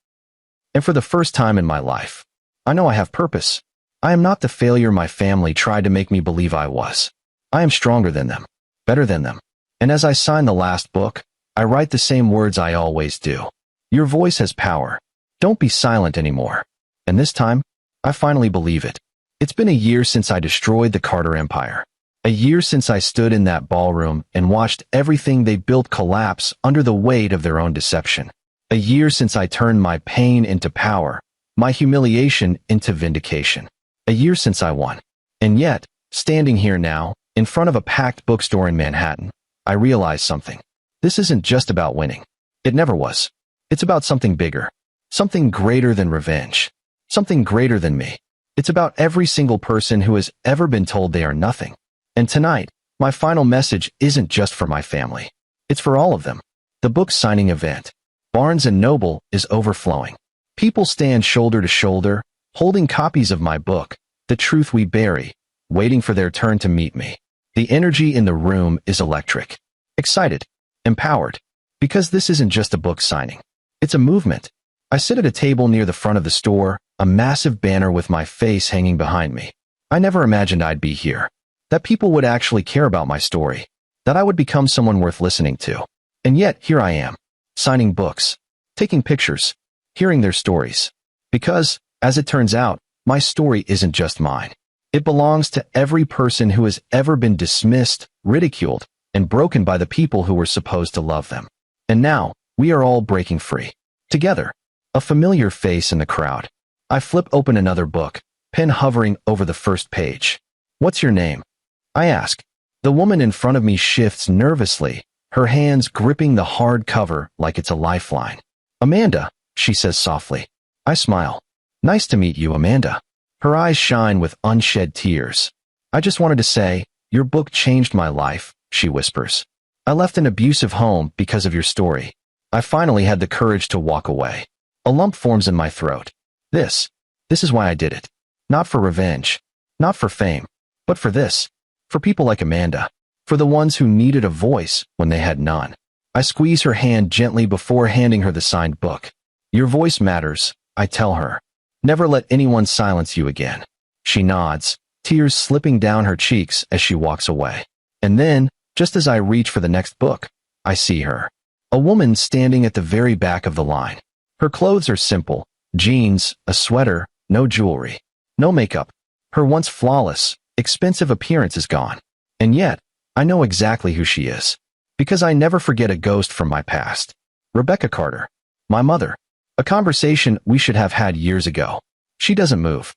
And for the first time in my life, I know I have purpose. I am not the failure my family tried to make me believe I was. I am stronger than them, better than them. And as I sign the last book, I write the same words I always do. Your voice has power. Don't be silent anymore. And this time, I finally believe it. It's been a year since I destroyed the Carter Empire. A year since I stood in that ballroom and watched everything they built collapse under the weight of their own deception. A year since I turned my pain into power, my humiliation into vindication. A year since I won. And yet, standing here now, in front of a packed bookstore in Manhattan, I realize something. This isn't just about winning. It never was. It's about something bigger. Something greater than revenge. Something greater than me. It's about every single person who has ever been told they are nothing. And tonight, my final message isn't just for my family. It's for all of them. The book signing event, Barnes & Noble, is overflowing. People stand shoulder to shoulder, holding copies of my book, The Truth We Bury, waiting for their turn to meet me. The energy in the room is electric. Excited. Empowered. Because this isn't just a book signing. It's a movement. I sit at a table near the front of the store, a massive banner with my face hanging behind me. I never imagined I'd be here. That people would actually care about my story. That I would become someone worth listening to. And yet, here I am, signing books, taking pictures, hearing their stories. Because, as it turns out, my story isn't just mine. It belongs to every person who has ever been dismissed, ridiculed, and broken by the people who were supposed to love them. And now, we are all breaking free. Together. A familiar face in the crowd. I flip open another book, pen hovering over the first page. What's your name? I ask. The woman in front of me shifts nervously, her hands gripping the hard cover like it's a lifeline. Amanda, she says softly. I smile. Nice to meet you, Amanda. Her eyes shine with unshed tears. I just wanted to say, your book changed my life, she whispers. I left an abusive home because of your story. I finally had the courage to walk away. A lump forms in my throat. This is why I did it. Not for revenge. Not for fame. But for this, for people like Amanda, for the ones who needed a voice when they had none. I squeeze her hand gently before handing her the signed book. Your voice matters, I tell her. Never let anyone silence you again. She nods, tears slipping down her cheeks as she walks away. And then, just as I reach for the next book, I see her. A woman standing at the very back of the line. Her clothes are simple, jeans, a sweater, no jewelry, no makeup. Her once flawless, expensive appearance is gone. And yet, I know exactly who she is. Because I never forget a ghost from my past. Rebecca Carter. My mother. A conversation we should have had years ago. She doesn't move.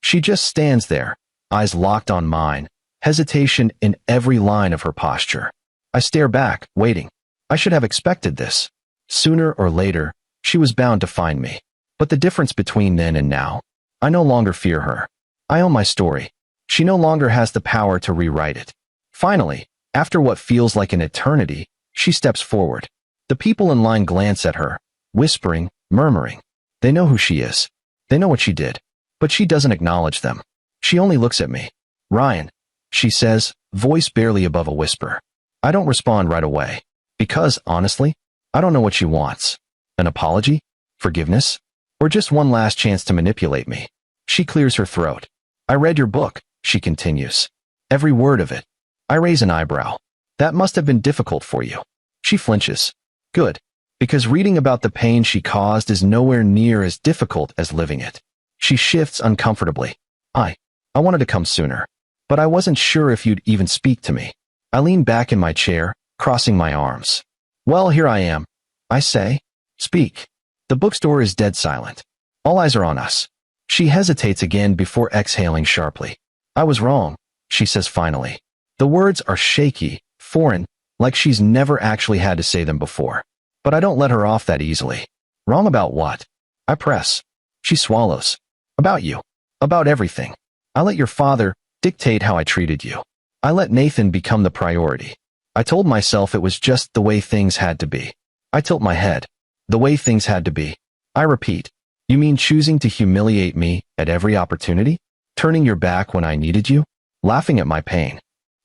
She just stands there, eyes locked on mine, hesitation in every line of her posture. I stare back, waiting. I should have expected this. Sooner or later, she was bound to find me. But the difference between then and now, I no longer fear her. I own my story. She no longer has the power to rewrite it. Finally, after what feels like an eternity, she steps forward. The people in line glance at her, whispering, murmuring. They know who she is. They know what she did. But she doesn't acknowledge them. She only looks at me. Ryan, she says, voice barely above a whisper. I don't respond right away. Because, honestly, I don't know what she wants. An apology? Forgiveness? Or just one last chance to manipulate me? She clears her throat. I read your book, she continues. Every word of it. I raise an eyebrow. That must have been difficult for you. She flinches. Good. Because reading about the pain she caused is nowhere near as difficult as living it. She shifts uncomfortably. I wanted to come sooner. But I wasn't sure if you'd even speak to me. I lean back in my chair, crossing my arms. Well, here I am. I say. Speak. The bookstore is dead silent. All eyes are on us. She hesitates again before exhaling sharply. I was wrong, she says finally. The words are shaky, foreign, like she's never actually had to say them before. But I don't let her off that easily. Wrong about what? I press. She swallows. About you. About everything. I let your father dictate how I treated you. I let Nathan become the priority. I told myself it was just the way things had to be. I tilt my head. The way things had to be. I repeat. You mean choosing to humiliate me at every opportunity? Turning your back when I needed you? Laughing at my pain.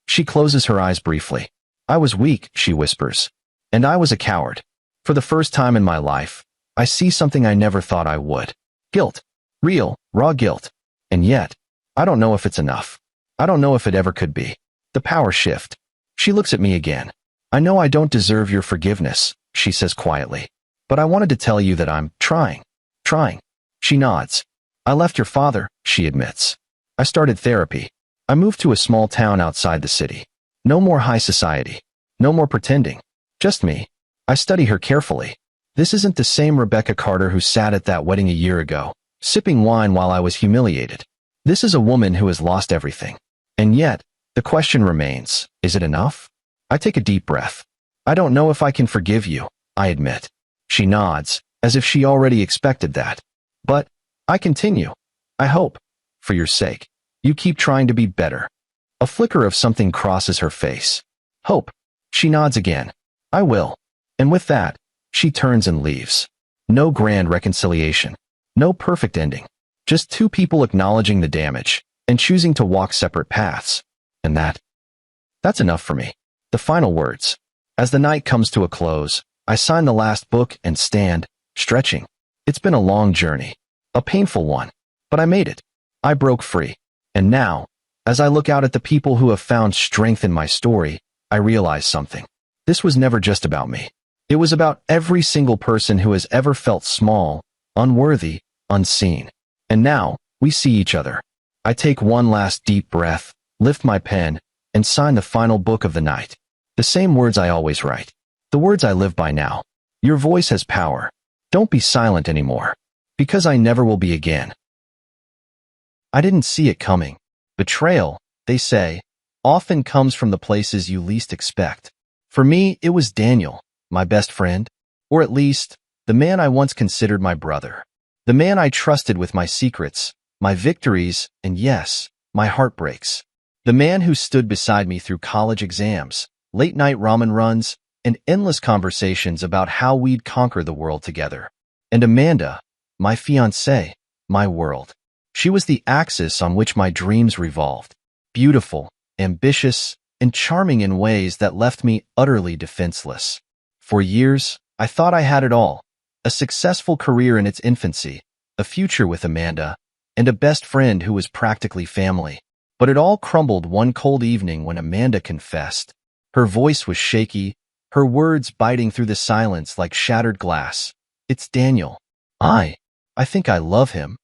She closes her eyes briefly. I was weak, she whispers. And I was a coward. For the first time in my life, I see something I never thought I would. Guilt. Real, raw guilt. And yet, I don't know if it's enough. I don't know if it ever could be. The power shift. She looks at me again. I know I don't deserve your forgiveness, she says quietly. But I wanted to tell you that I'm trying. Trying. She nods. I left your father, she admits. I started therapy. I moved to a small town outside the city. No more high society. No more pretending. Just me. I study her carefully. This isn't the same Rebecca Carter who sat at that wedding a year ago, sipping wine while I was humiliated. This is a woman who has lost everything. And yet, the question remains, is it enough? I take a deep breath. I don't know if I can forgive you, I admit. She nods, as if she already expected that. But, I continue. I hope, for your sake, you keep trying to be better. A flicker of something crosses her face. Hope. She nods again. I will. And with that, she turns and leaves. No grand reconciliation. No perfect ending. Just two people acknowledging the damage and choosing to walk separate paths. And that's enough for me. The final words. As the night comes to a close, I sign the last book and stand, stretching. It's been a long journey. A painful one. But I made it. I broke free. And now, as I look out at the people who have found strength in my story, I realize something. This was never just about me. It was about every single person who has ever felt small, unworthy, unseen. And now, we see each other. I take one last deep breath, lift my pen, and sign the final book of the night. The same words I always write. The words I live by now. Your voice has power. Don't be silent anymore. Because I never will be again. I didn't see it coming. Betrayal, they say, often comes from the places you least expect. For me, it was Daniel, my best friend, or at least, the man I once considered my brother. The man I trusted with my secrets, my victories, and yes, my heartbreaks. The man who stood beside me through college exams, late-night ramen runs, and endless conversations about how we'd conquer the world together. And Amanda, my fiancée, my world. She was the axis on which my dreams revolved. beautiful, ambitious, and charming in ways that left me utterly defenseless. For years, I thought I had it all: a successful career in its infancy, a future with Amanda, and a best friend who was practically family. But it all crumbled one cold evening when Amanda confessed. Her voice was shaky, her words biting through the silence like shattered glass. "It's Daniel. I think I love him."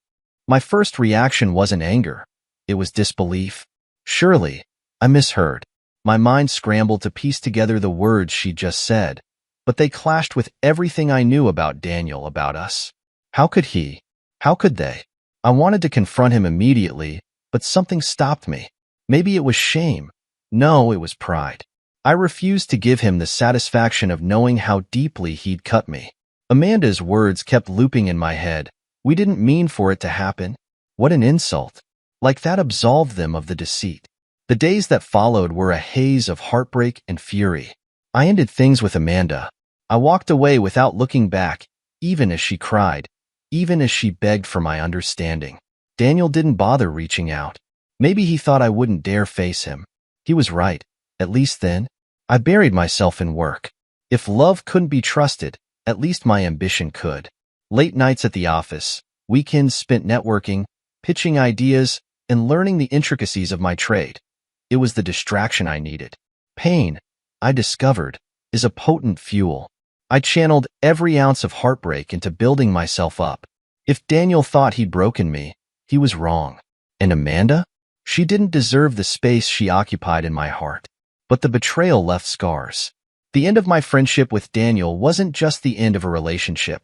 My first reaction wasn't anger. It was disbelief. Surely, I misheard. My mind scrambled to piece together the words she just said, but they clashed with everything I knew about Daniel, about us. How could he? How could they? I wanted to confront him immediately, but something stopped me. Maybe it was shame. No, it was pride. I refused to give him the satisfaction of knowing how deeply he'd cut me. Amanda's words kept looping in my head. "We didn't mean for it to happen." What an insult. Like that absolved them of the deceit. The days that followed were a haze of heartbreak and fury. I ended things with Amanda. I walked away without looking back, even as she cried, even as she begged for my understanding. Daniel didn't bother reaching out. Maybe he thought I wouldn't dare face him. He was right, at least then. I buried myself in work. If love couldn't be trusted, at least my ambition could. Late nights at the office, weekends spent networking, pitching ideas, and learning the intricacies of my trade. It was the distraction I needed. Pain, I discovered, is a potent fuel. I channeled every ounce of heartbreak into building myself up. If Daniel thought he'd broken me, he was wrong. And Amanda? She didn't deserve the space she occupied in my heart. But the betrayal left scars. The end of my friendship with Daniel wasn't just the end of a relationship.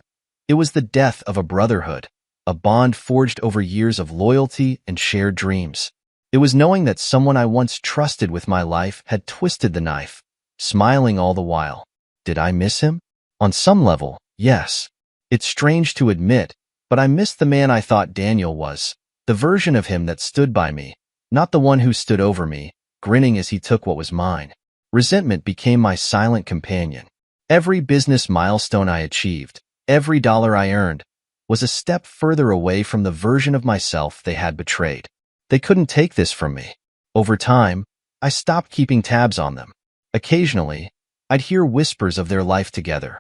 It was the death of a brotherhood, a bond forged over years of loyalty and shared dreams. It was knowing that someone I once trusted with my life had twisted the knife, smiling all the while. Did I miss him? On some level, yes. It's strange to admit, but I missed the man I thought Daniel was, the version of him that stood by me, not the one who stood over me, grinning as he took what was mine. Resentment became my silent companion. Every business milestone I achieved, every dollar I earned, was a step further away from the version of myself they had betrayed. They couldn't take this from me. Over time, I stopped keeping tabs on them. Occasionally, I'd hear whispers of their life together.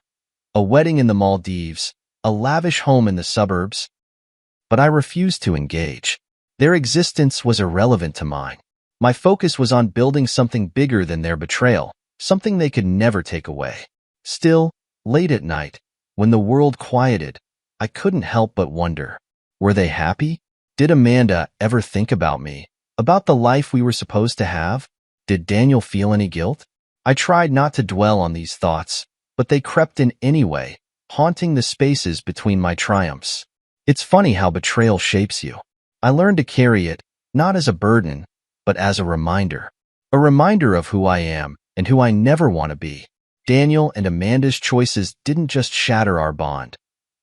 A wedding in the Maldives, a lavish home in the suburbs. But I refused to engage. Their existence was irrelevant to mine. My focus was on building something bigger than their betrayal, something they could never take away. Still, late at night, when the world quieted, I couldn't help but wonder, were they happy? Did Amanda ever think about me, about the life we were supposed to have? Did Daniel feel any guilt? I tried not to dwell on these thoughts, but they crept in anyway, haunting the spaces between my triumphs. It's funny how betrayal shapes you. I learned to carry it, not as a burden, but as a reminder of who I am and who I never want to be. Daniel and Amanda's choices didn't just shatter our bond.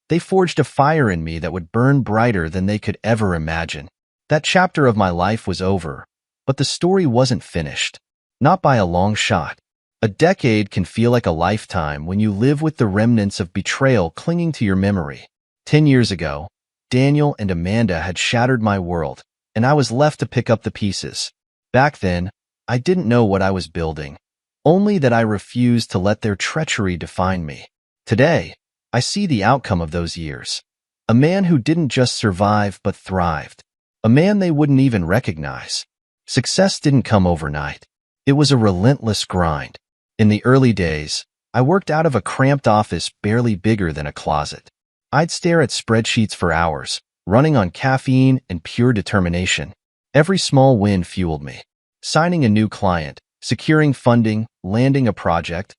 They forged a fire in me that would burn brighter than they could ever imagine. That chapter of my life was over, but the story wasn't finished. Not by a long shot. A decade can feel like a lifetime when you live with the remnants of betrayal clinging to your memory. 10 years ago, Daniel and Amanda had shattered my world, and I was left to pick up the pieces. Back then, I didn't know what I was building, only that I refused to let their treachery define me. Today, I see the outcome of those years. A man who didn't just survive but thrived. A man they wouldn't even recognize. Success didn't come overnight. It was a relentless grind. In the early days, I worked out of a cramped office barely bigger than a closet. I'd stare at spreadsheets for hours, running on caffeine and pure determination. Every small win fueled me. Signing a new client, securing funding, landing a project,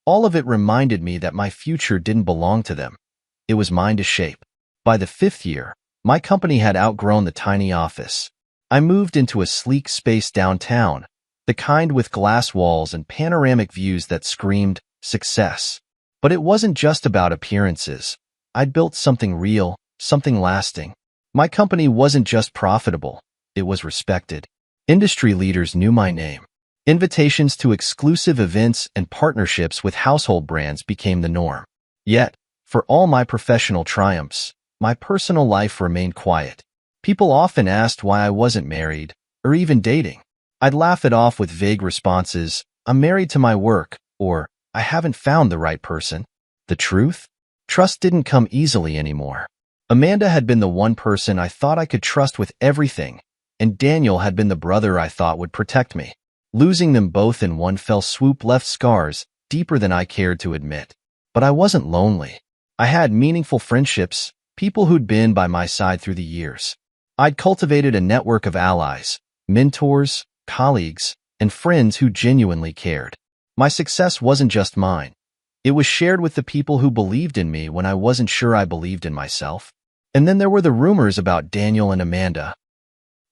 all of it reminded me that my future didn't belong to them. It was mine to shape. By the 5th year, my company had outgrown the tiny office. I moved into a sleek space downtown, the kind with glass walls and panoramic views that screamed success. But it wasn't just about appearances. I'd built something real, something lasting. My company wasn't just profitable, it was respected. Industry leaders knew my name. Invitations to exclusive events and partnerships with household brands became the norm. Yet, for all my professional triumphs, my personal life remained quiet. People often asked why I wasn't married, or even dating. I'd laugh it off with vague responses, "I'm married to my work," or "I haven't found the right person." The truth? Trust didn't come easily anymore. Amanda had been the one person I thought I could trust with everything, and Daniel had been the brother I thought would protect me. Losing them both in one fell swoop left scars deeper than I cared to admit. But I wasn't lonely. I had meaningful friendships, people who'd been by my side through the years. I'd cultivated a network of allies, mentors, colleagues, and friends who genuinely cared. My success wasn't just mine. It was shared with the people who believed in me when I wasn't sure I believed in myself. And then there were the rumors about Daniel and Amanda.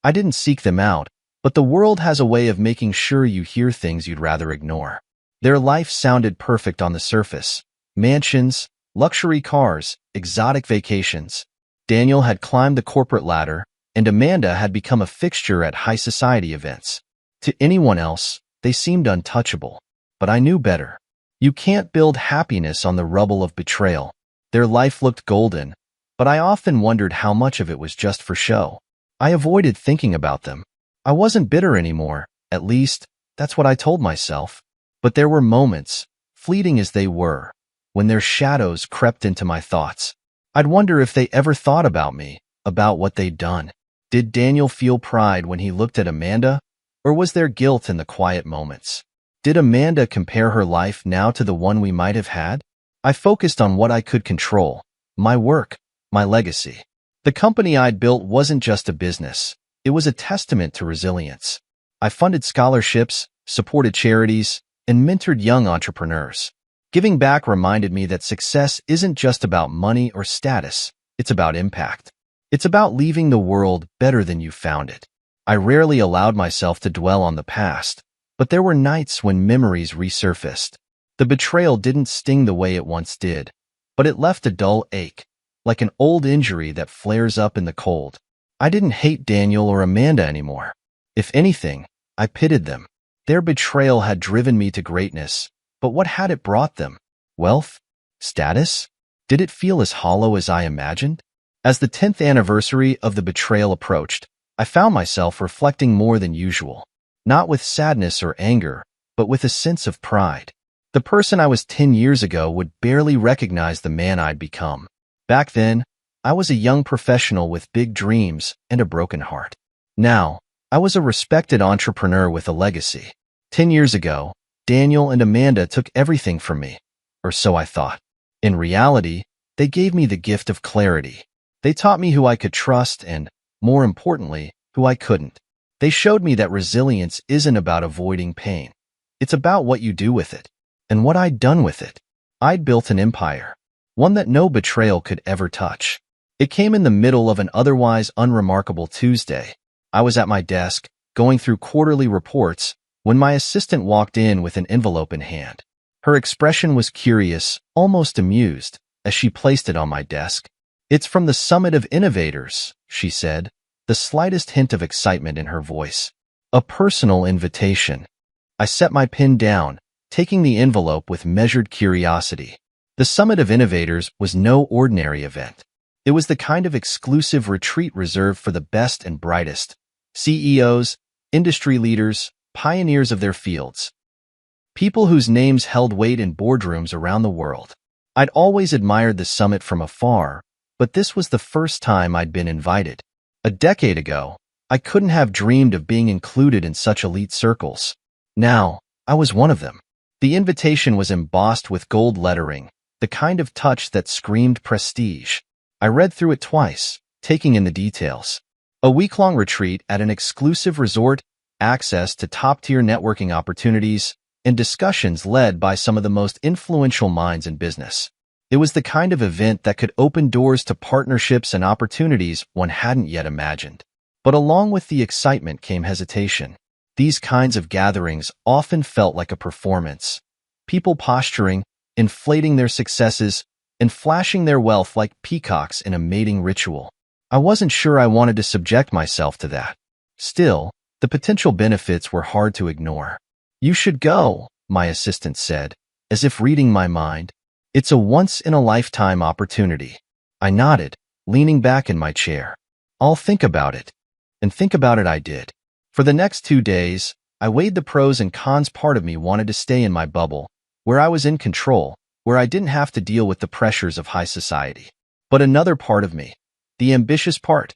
I didn't seek them out, but the world has a way of making sure you hear things you'd rather ignore. Their life sounded perfect on the surface. Mansions, luxury cars, exotic vacations. Daniel had climbed the corporate ladder, and Amanda had become a fixture at high society events. To anyone else, they seemed untouchable. But I knew better. You can't build happiness on the rubble of betrayal. Their life looked golden, but I often wondered how much of it was just for show. I avoided thinking about them. I wasn't bitter anymore, at least, that's what I told myself. But there were moments, fleeting as they were, when their shadows crept into my thoughts. I'd wonder if they ever thought about me, about what they'd done. Did Daniel feel pride when he looked at Amanda, or was there guilt in the quiet moments? Did Amanda compare her life now to the one we might have had? I focused on what I could control, my work, my legacy. The company I'd built wasn't just a business. It was a testament to resilience. I funded scholarships, supported charities, and mentored young entrepreneurs. Giving back reminded me that success isn't just about money or status. It's about impact. It's about leaving the world better than you found it. I rarely allowed myself to dwell on the past, but there were nights when memories resurfaced. The betrayal didn't sting the way it once did, but it left a dull ache, like an old injury that flares up in the cold. I didn't hate Daniel or Amanda anymore. If anything, I pitied them. Their betrayal had driven me to greatness, but what had it brought them? Wealth? Status? Did it feel as hollow as I imagined? As the 10th anniversary of the betrayal approached, I found myself reflecting more than usual. Not with sadness or anger, but with a sense of pride. The person I was 10 years ago would barely recognize the man I'd become. Back then, I was a young professional with big dreams and a broken heart. Now, I was a respected entrepreneur with a legacy. 10 years ago, Daniel and Amanda took everything from me, or so I thought. In reality, they gave me the gift of clarity. They taught me who I could trust and, more importantly, who I couldn't. They showed me that resilience isn't about avoiding pain. It's about what you do with it. And what I'd done with it. I'd built an empire. One that no betrayal could ever touch. It came in the middle of an otherwise unremarkable Tuesday. I was at my desk, going through quarterly reports, when my assistant walked in with an envelope in hand. Her expression was curious, almost amused, as she placed it on my desk. "It's from the Summit of Innovators," she said, the slightest hint of excitement in her voice. A personal invitation. I set my pen down, taking the envelope with measured curiosity. The Summit of Innovators was no ordinary event. It was the kind of exclusive retreat reserved for the best and brightest. CEOs, industry leaders, pioneers of their fields. People whose names held weight in boardrooms around the world. I'd always admired the summit from afar, but this was the first time I'd been invited. A decade ago, I couldn't have dreamed of being included in such elite circles. Now, I was one of them. The invitation was embossed with gold lettering, the kind of touch that screamed prestige. I read through it twice, taking in the details. A week-long retreat at an exclusive resort, access to top-tier networking opportunities, and discussions led by some of the most influential minds in business. It was the kind of event that could open doors to partnerships and opportunities one hadn't yet imagined. But along with the excitement came hesitation. These kinds of gatherings often felt like a performance. People posturing, inflating their successes, and flashing their wealth like peacocks in a mating ritual. I wasn't sure I wanted to subject myself to that. Still, the potential benefits were hard to ignore. "You should go," my assistant said, as if reading my mind. "It's a once-in-a-lifetime opportunity." I nodded, leaning back in my chair. "I'll think about it." And think about it I did. For the next 2 days, I weighed the pros and cons. Part of me wanted to stay in my bubble, where I was in control, where I didn't have to deal with the pressures of high society. But another part of me, the ambitious part,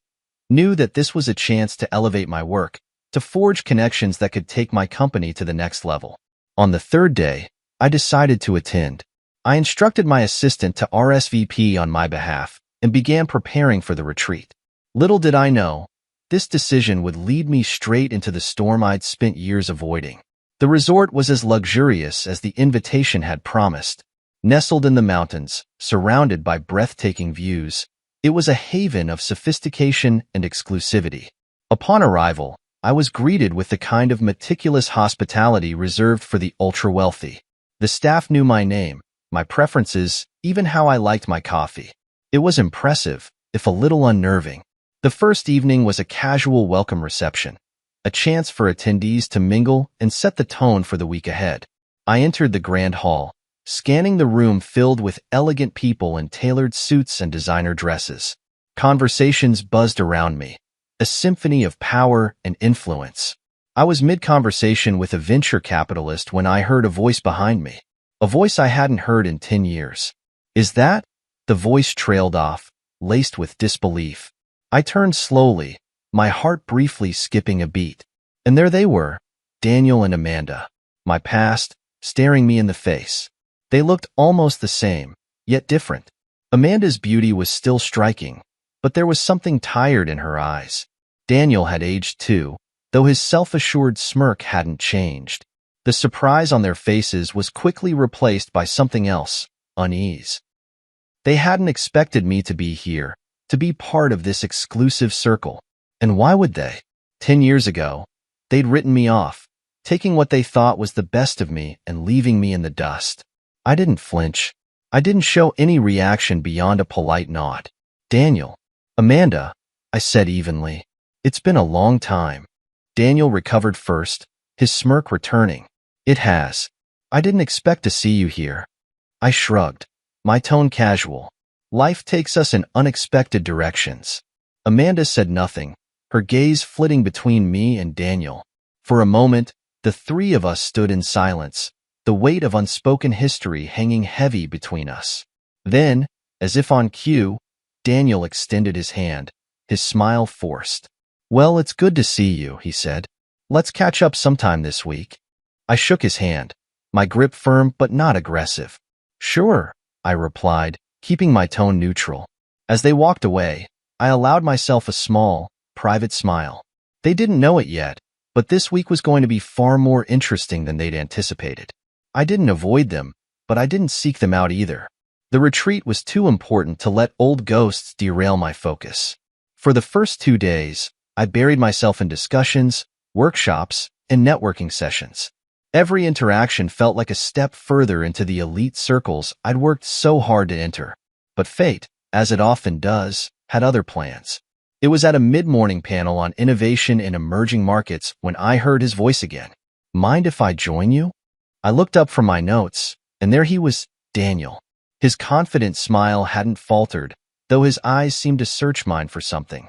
knew that this was a chance to elevate my work, to forge connections that could take my company to the next level. On the third day, I decided to attend. I instructed my assistant to RSVP on my behalf and began preparing for the retreat. Little did I know, this decision would lead me straight into the storm I'd spent years avoiding. The resort was as luxurious as the invitation had promised. Nestled in the mountains, surrounded by breathtaking views, it was a haven of sophistication and exclusivity. Upon arrival, I was greeted with the kind of meticulous hospitality reserved for the ultra-wealthy. The staff knew my name, my preferences, even how I liked my coffee. It was impressive, if a little unnerving. The first evening was a casual welcome reception, a chance for attendees to mingle and set the tone for the week ahead. I entered the grand hall, scanning the room filled with elegant people in tailored suits and designer dresses. Conversations buzzed around me, a symphony of power and influence. I was mid-conversation with a venture capitalist when I heard a voice behind me, a voice I hadn't heard in 10 years. "Is that?" The voice trailed off, laced with disbelief. I turned slowly, my heart briefly skipping a beat. And there they were, Daniel and Amanda, my past, staring me in the face. They looked almost the same, yet different. Amanda's beauty was still striking, but there was something tired in her eyes. Daniel had aged too, though his self-assured smirk hadn't changed. The surprise on their faces was quickly replaced by something else, unease. They hadn't expected me to be here, to be part of this exclusive circle. And why would they? 10 years ago, they'd written me off, taking what they thought was the best of me and leaving me in the dust. I didn't flinch. I didn't show any reaction beyond a polite nod. "Daniel." "Amanda," I said evenly. "It's been a long time." Daniel recovered first, his smirk returning. "It has. I didn't expect to see you here." I shrugged, my tone casual. Life takes us in unexpected directions. Amanda said nothing, her gaze flitting between me and Daniel. For a moment, the three of us stood in silence, the weight of unspoken history hanging heavy between us. Then, as if on cue, Daniel extended his hand, his smile forced. "Well, it's good to see you," he said. "Let's catch up sometime this week." I shook his hand, my grip firm but not aggressive. "Sure," I replied, keeping my tone neutral. As they walked away, I allowed myself a small, private smile. They didn't know it yet, but this week was going to be far more interesting than they'd anticipated. I didn't avoid them, but I didn't seek them out either. The retreat was too important to let old ghosts derail my focus. For the first 2 days, I buried myself in discussions, workshops, and networking sessions. Every interaction felt like a step further into the elite circles I'd worked so hard to enter. But fate, as it often does, had other plans. It was at a mid-morning panel on innovation in emerging markets when I heard his voice again. "Mind if I join you?" I looked up from my notes, and there he was, Daniel. His confident smile hadn't faltered, though his eyes seemed to search mine for something.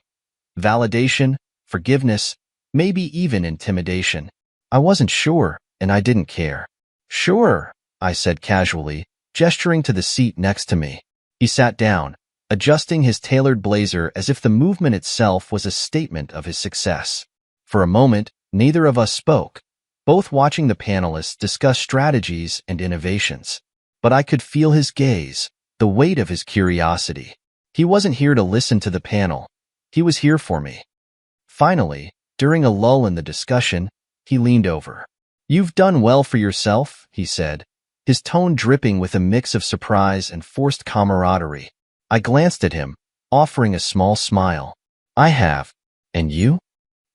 Validation, forgiveness, maybe even intimidation. I wasn't sure, and I didn't care. "Sure," I said casually, gesturing to the seat next to me. He sat down, adjusting his tailored blazer as if the movement itself was a statement of his success. For a moment, neither of us spoke, both watching the panelists discuss strategies and innovations. But I could feel his gaze, the weight of his curiosity. He wasn't here to listen to the panel. He was here for me. Finally, during a lull in the discussion, he leaned over. "You've done well for yourself," he said, his tone dripping with a mix of surprise and forced camaraderie. I glanced at him, offering a small smile. "I have. And you?"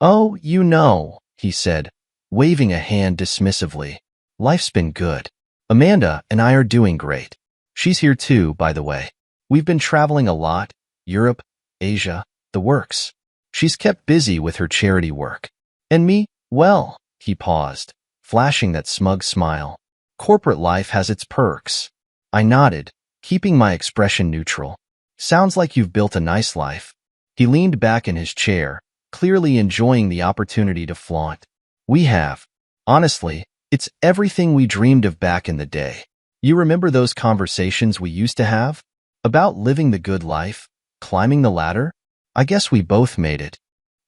"Oh, you know," he said, waving a hand dismissively. "Life's been good. Amanda and I are doing great. She's here too, by the way. We've been traveling a lot, Europe, Asia, the works. She's kept busy with her charity work. And me, well," he paused, flashing that smug smile. "Corporate life has its perks." I nodded, keeping my expression neutral. "Sounds like you've built a nice life." He leaned back in his chair, clearly enjoying the opportunity to flaunt. "We have. Honestly, it's everything we dreamed of back in the day. You remember those conversations we used to have? About living the good life, climbing the ladder? I guess we both made it.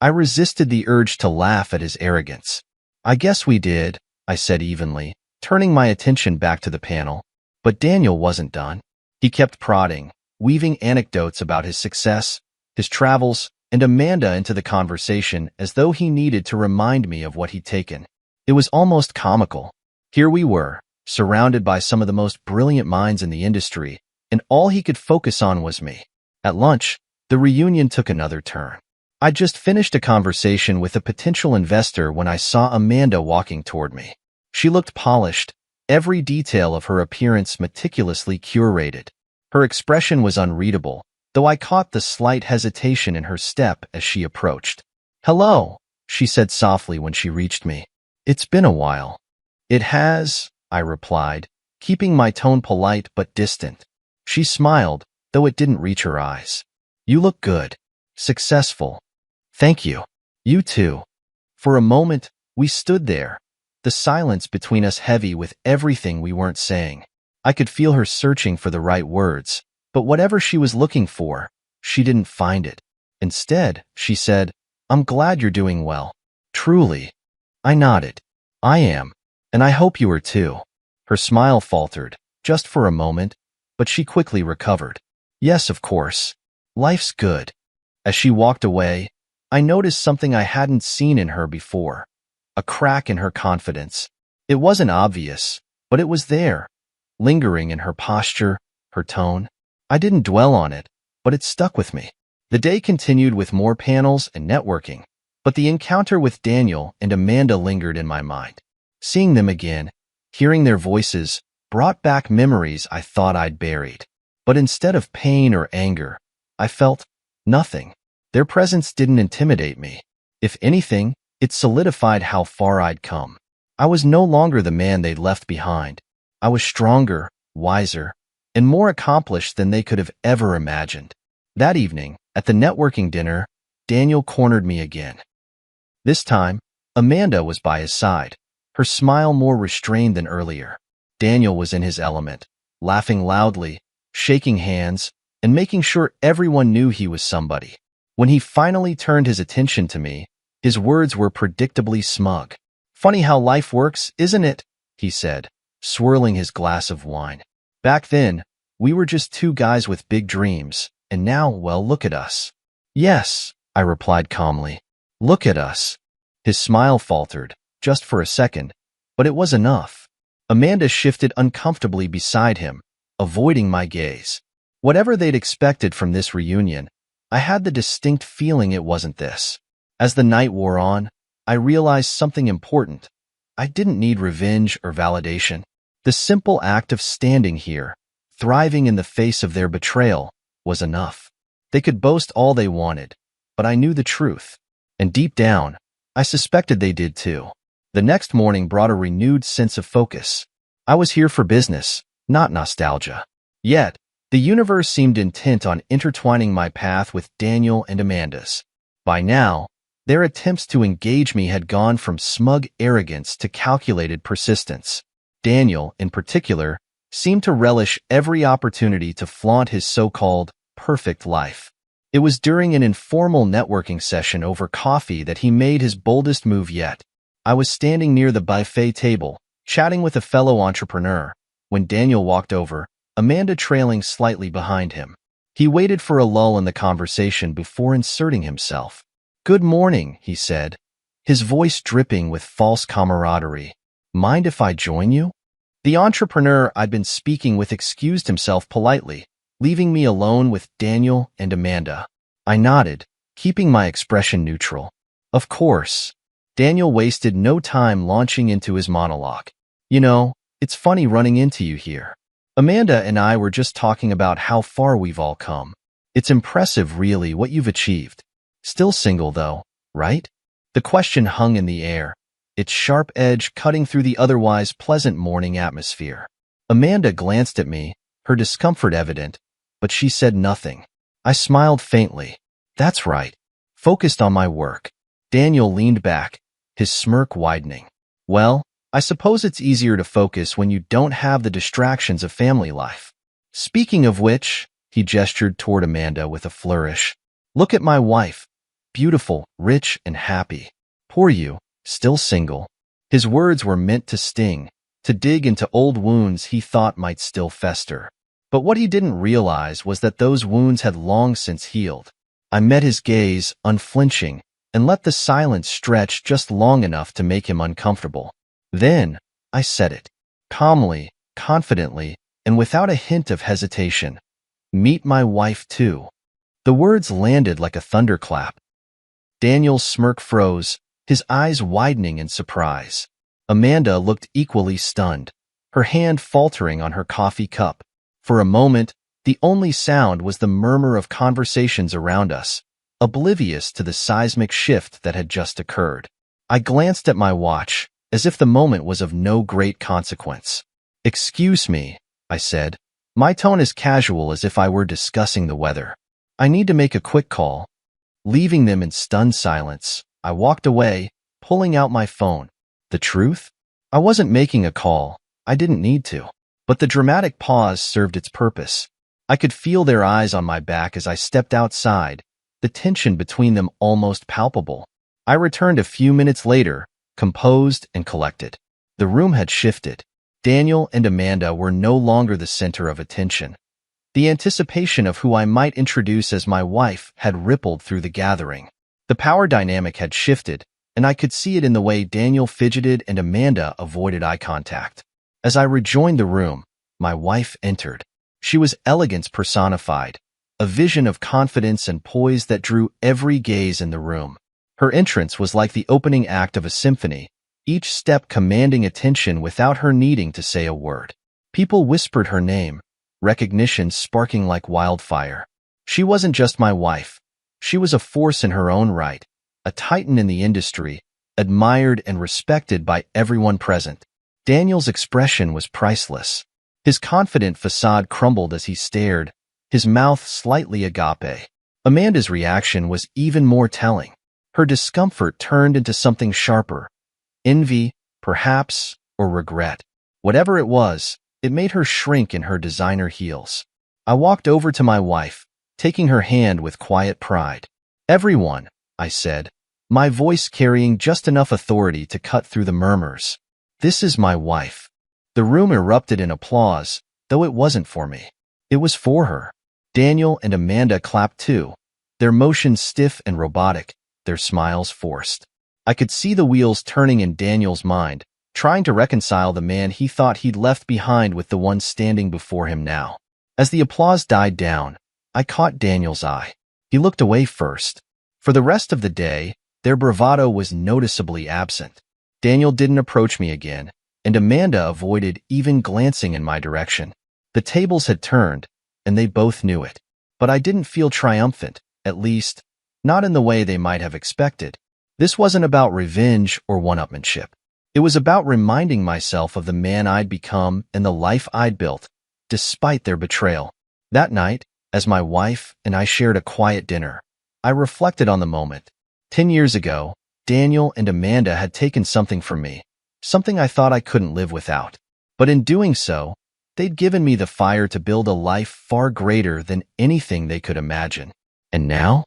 I resisted the urge to laugh at his arrogance. I guess we did, I said evenly, turning my attention back to the panel. But Daniel wasn't done. He kept prodding, weaving anecdotes about his success, his travels, and Amanda into the conversation as though he needed to remind me of what he'd taken. It was almost comical. Here we were, surrounded by some of the most brilliant minds in the industry, and all he could focus on was me. At lunch, the reunion took another turn. I'd just finished a conversation with a potential investor when I saw Amanda walking toward me. She looked polished, every detail of her appearance meticulously curated. Her expression was unreadable, though I caught the slight hesitation in her step as she approached. "Hello," she said softly when she reached me. "It's been a while." "It has," I replied, keeping my tone polite but distant. She smiled, though it didn't reach her eyes. "You look good. Successful." "Thank you. You too." For a moment, we stood there, the silence between us heavy with everything we weren't saying. I could feel her searching for the right words, but whatever she was looking for, she didn't find it. Instead, she said, "I'm glad you're doing well." "Truly." I nodded. "I am, and I hope you are too." Her smile faltered, just for a moment, but she quickly recovered. "Yes, of course. Life's good." As she walked away, I noticed something I hadn't seen in her before, a crack in her confidence. It wasn't obvious, but it was there, lingering in her posture, her tone. I didn't dwell on it, but it stuck with me. The day continued with more panels and networking, but the encounter with Daniel and Amanda lingered in my mind. Seeing them again, hearing their voices, brought back memories I thought I'd buried. But instead of pain or anger, I felt nothing. Their presence didn't intimidate me. If anything, it solidified how far I'd come. I was no longer the man they'd left behind. I was stronger, wiser, and more accomplished than they could have ever imagined. That evening, at the networking dinner, Daniel cornered me again. This time, Amanda was by his side, her smile more restrained than earlier. Daniel was in his element, laughing loudly, shaking hands, and making sure everyone knew he was somebody. When he finally turned his attention to me, his words were predictably smug. "Funny how life works, isn't it?" he said, swirling his glass of wine. "Back then, we were just two guys with big dreams, and now, well, look at us." "Yes," I replied calmly. "Look at us." His smile faltered, just for a second, but it was enough. Amanda shifted uncomfortably beside him, avoiding my gaze. Whatever they'd expected from this reunion, I had the distinct feeling it wasn't this. As the night wore on, I realized something important. I didn't need revenge or validation. The simple act of standing here, thriving in the face of their betrayal, was enough. They could boast all they wanted, but I knew the truth. And deep down, I suspected they did too. The next morning brought a renewed sense of focus. I was here for business, not nostalgia. Yet, the universe seemed intent on intertwining my path with Daniel and Amanda's. By now, their attempts to engage me had gone from smug arrogance to calculated persistence. Daniel, in particular, seemed to relish every opportunity to flaunt his so-called perfect life. It was during an informal networking session over coffee that he made his boldest move yet. I was standing near the buffet table, chatting with a fellow entrepreneur, when Daniel walked over, Amanda trailing slightly behind him. He waited for a lull in the conversation before inserting himself. "Good morning," he said, his voice dripping with false camaraderie. "Mind if I join you?" The entrepreneur I'd been speaking with excused himself politely, leaving me alone with Daniel and Amanda. I nodded, keeping my expression neutral. Of course. Daniel wasted no time launching into his monologue. "You know, it's funny running into you here. Amanda and I were just talking about how far we've all come. It's impressive, really, what you've achieved. Still single, though, right?" The question hung in the air, its sharp edge cutting through the otherwise pleasant morning atmosphere. Amanda glanced at me, her discomfort evident, but she said nothing. I smiled faintly. "That's right." Focused on my work. Daniel leaned back, his smirk widening. "Well, I suppose it's easier to focus when you don't have the distractions of family life. Speaking of which, he gestured toward Amanda with a flourish. Look at my wife. Beautiful, rich, and happy. Poor you, still single. His words were meant to sting, to dig into old wounds he thought might still fester. But what he didn't realize was that those wounds had long since healed. I met his gaze, unflinching, and let the silence stretch just long enough to make him uncomfortable. Then, I said it. Calmly, confidently, and without a hint of hesitation. Meet my wife, too. The words landed like a thunderclap. Daniel's smirk froze, his eyes widening in surprise. Amanda looked equally stunned, her hand faltering on her coffee cup. For a moment, the only sound was the murmur of conversations around us, oblivious to the seismic shift that had just occurred. I glanced at my watch, as if the moment was of no great consequence. Excuse me, I said. My tone as casual as if I were discussing the weather. I need to make a quick call. Leaving them in stunned silence, I walked away, pulling out my phone. The truth? I wasn't making a call. I didn't need to. But the dramatic pause served its purpose. I could feel their eyes on my back as I stepped outside, the tension between them almost palpable. I returned a few minutes later, composed and collected. The room had shifted. Daniel and Amanda were no longer the center of attention. The anticipation of who I might introduce as my wife had rippled through the gathering. The power dynamic had shifted, and I could see it in the way Daniel fidgeted and Amanda avoided eye contact. As I rejoined the room, my wife entered. She was elegance personified, a vision of confidence and poise that drew every gaze in the room. Her entrance was like the opening act of a symphony, each step commanding attention without her needing to say a word. People whispered her name, recognition sparking like wildfire. She wasn't just my wife. She was a force in her own right, a titan in the industry, admired and respected by everyone present. Daniel's expression was priceless. His confident facade crumbled as he stared, his mouth slightly agape. Amanda's reaction was even more telling. Her discomfort turned into something sharper. Envy, perhaps, or regret. Whatever it was, it made her shrink in her designer heels. I walked over to my wife, taking her hand with quiet pride. Everyone, I said, my voice carrying just enough authority to cut through the murmurs. This is my wife. The room erupted in applause, though it wasn't for me. It was for her. Daniel and Amanda clapped too, their motions stiff and robotic, their smiles forced. I could see the wheels turning in Daniel's mind, trying to reconcile the man he thought he'd left behind with the one standing before him now. As the applause died down, I caught Daniel's eye. He looked away first. For the rest of the day, their bravado was noticeably absent. Daniel didn't approach me again, and Amanda avoided even glancing in my direction. The tables had turned, and they both knew it. But I didn't feel triumphant, at least, not in the way they might have expected. This wasn't about revenge or one-upmanship. It was about reminding myself of the man I'd become and the life I'd built, despite their betrayal. That night, as my wife and I shared a quiet dinner, I reflected on the moment. 10 years ago, Daniel and Amanda had taken something from me, something I thought I couldn't live without. But in doing so, they'd given me the fire to build a life far greater than anything they could imagine. And now?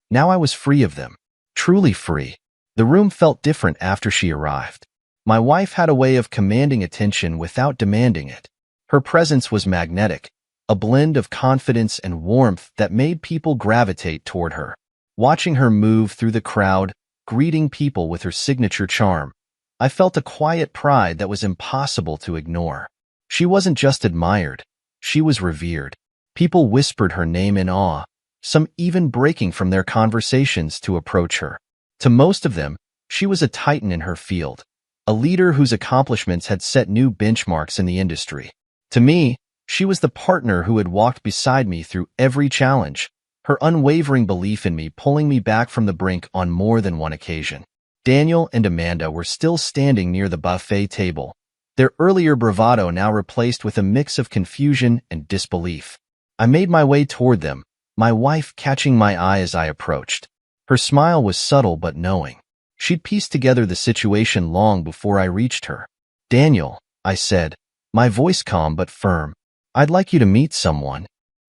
Now I was free of them. Truly free. The room felt different after she arrived. My wife had a way of commanding attention without demanding it. Her presence was magnetic, a blend of confidence and warmth that made people gravitate toward her. Watching her move through the crowd, greeting people with her signature charm, I felt a quiet pride that was impossible to ignore. She wasn't just admired, she was revered. People whispered her name in awe, some even breaking from their conversations to approach her. To most of them, she was a titan in her field, a leader whose accomplishments had set new benchmarks in the industry. To me, she was the partner who had walked beside me through every challenge, her unwavering belief in me pulling me back from the brink on more than one occasion. Daniel and Amanda were still standing near the buffet table, their earlier bravado now replaced with a mix of confusion and disbelief. I made my way toward them, my wife catching my eye as I approached. Her smile was subtle but knowing. She'd pieced together the situation long before I reached her. "Daniel," I said, my voice calm but firm, "I'd like you to meet someone."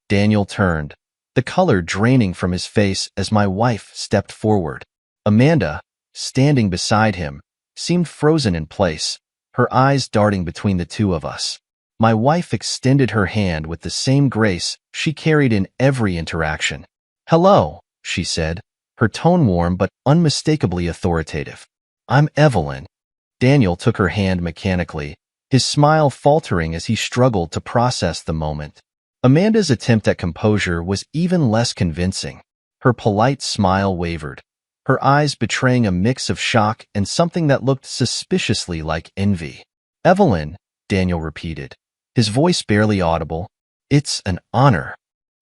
Daniel turned, the color draining from his face as my wife stepped forward. Amanda, standing beside him, seemed frozen in place, her eyes darting between the two of us. My wife extended her hand with the same grace she carried in every interaction. "Hello," she said, her tone warm but unmistakably authoritative. "I'm Evelyn." Daniel took her hand mechanically, his smile faltering as he struggled to process the moment. Amanda's attempt at composure was even less convincing. Her polite smile wavered, her eyes betraying a mix of shock and something that looked suspiciously like envy. "Evelyn," Daniel repeated, his voice barely audible, "it's an honor."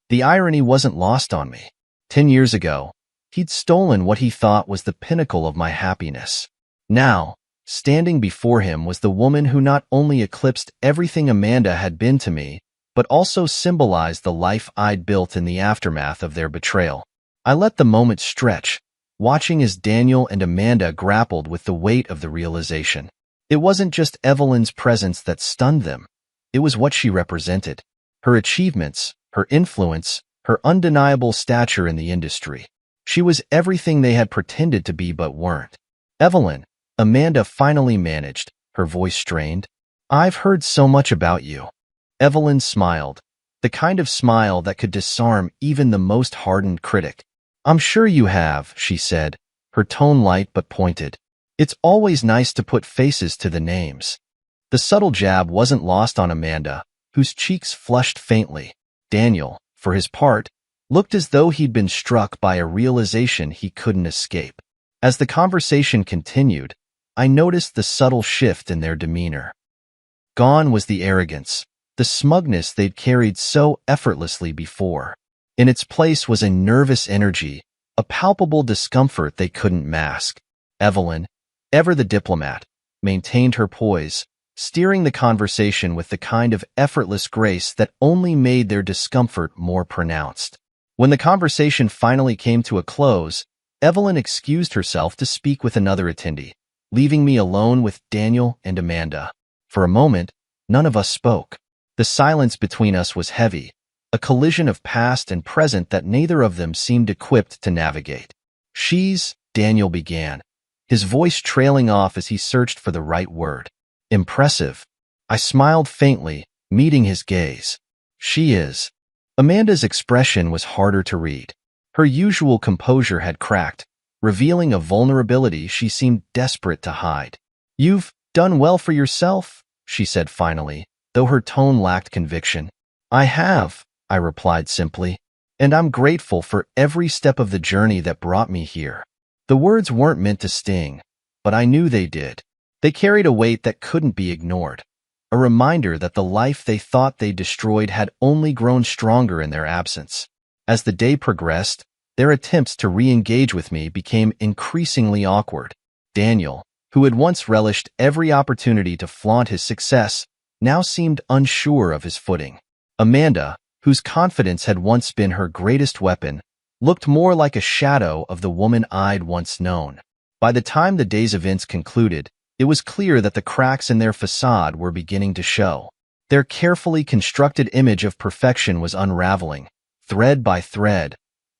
The irony wasn't lost on me. 10 years ago, he'd stolen what he thought was the pinnacle of my happiness. Now, standing before him was the woman who not only eclipsed everything Amanda had been to me, but also symbolized the life I'd built in the aftermath of their betrayal. I let the moment stretch, watching as Daniel and Amanda grappled with the weight of the realization. It wasn't just Evelyn's presence that stunned them. It was what she represented. Her achievements, her influence, her undeniable stature in the industry. She was everything they had pretended to be but weren't. "Evelyn," Amanda finally managed, her voice strained, "I've heard so much about you." Evelyn smiled, the kind of smile that could disarm even the most hardened critic. "I'm sure you have," she said, her tone light but pointed. "It's always nice to put faces to the names." The subtle jab wasn't lost on Amanda, whose cheeks flushed faintly. Daniel, for his part, looked as though he'd been struck by a realization he couldn't escape. As the conversation continued, I noticed the subtle shift in their demeanor. Gone was the arrogance, the smugness they'd carried so effortlessly before. In its place was a nervous energy, a palpable discomfort they couldn't mask. Evelyn, ever the diplomat, maintained her poise, steering the conversation with the kind of effortless grace that only made their discomfort more pronounced. When the conversation finally came to a close, Evelyn excused herself to speak with another attendee, leaving me alone with Daniel and Amanda. For a moment, none of us spoke. The silence between us was heavy, a collision of past and present that neither of them seemed equipped to navigate. Daniel began, his voice trailing off as he searched for the right word. "Impressive." I smiled faintly, meeting his gaze. "She is." Amanda's expression was harder to read. Her usual composure had cracked, revealing a vulnerability she seemed desperate to hide. "You've done well for yourself," she said finally, though her tone lacked conviction. "I have," I replied simply, "and I'm grateful for every step of the journey that brought me here." The words weren't meant to sting, but I knew they did. They carried a weight that couldn't be ignored, a reminder that the life they thought they destroyed had only grown stronger in their absence. As the day progressed, their attempts to re-engage with me became increasingly awkward. Daniel, who had once relished every opportunity to flaunt his success, now seemed unsure of his footing. Amanda, whose confidence had once been her greatest weapon, looked more like a shadow of the woman I'd once known. By the time the day's events concluded, it was clear that the cracks in their facade were beginning to show. Their carefully constructed image of perfection was unraveling, thread by thread,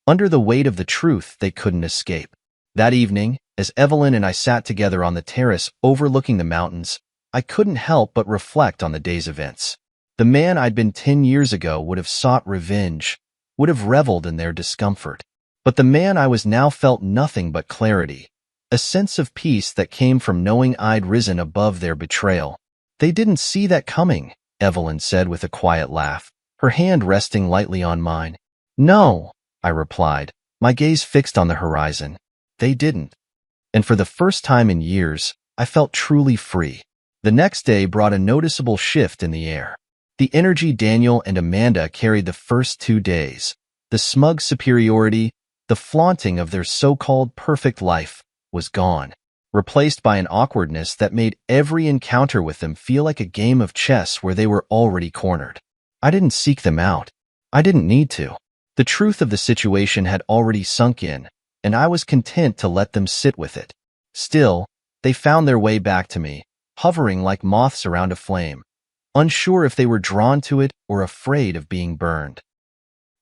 under the weight of the truth they couldn't escape. That evening, as Evelyn and I sat together on the terrace overlooking the mountains, I couldn't help but reflect on the day's events. The man I'd been 10 years ago would have sought revenge, would have reveled in their discomfort. But the man I was now felt nothing but clarity, a sense of peace that came from knowing I'd risen above their betrayal. "They didn't see that coming," Evelyn said with a quiet laugh, her hand resting lightly on mine. "No," I replied, my gaze fixed on the horizon. "They didn't." And for the first time in years, I felt truly free. The next day brought a noticeable shift in the air. The energy Daniel and Amanda carried the first 2 days, the smug superiority, the flaunting of their so-called perfect life, was gone, replaced by an awkwardness that made every encounter with them feel like a game of chess where they were already cornered. I didn't seek them out. I didn't need to. The truth of the situation had already sunk in, and I was content to let them sit with it. Still, they found their way back to me, hovering like moths around a flame, unsure if they were drawn to it or afraid of being burned.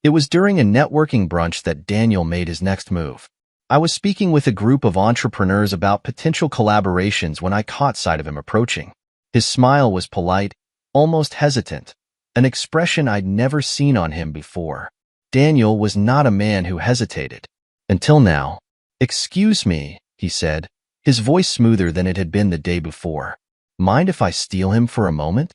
It was during a networking brunch that Daniel made his next move. I was speaking with a group of entrepreneurs about potential collaborations when I caught sight of him approaching. His smile was polite, almost hesitant, an expression I'd never seen on him before. Daniel was not a man who hesitated. Until now. "Excuse me," he said, his voice smoother than it had been the day before. "Mind if I steal him for a moment?"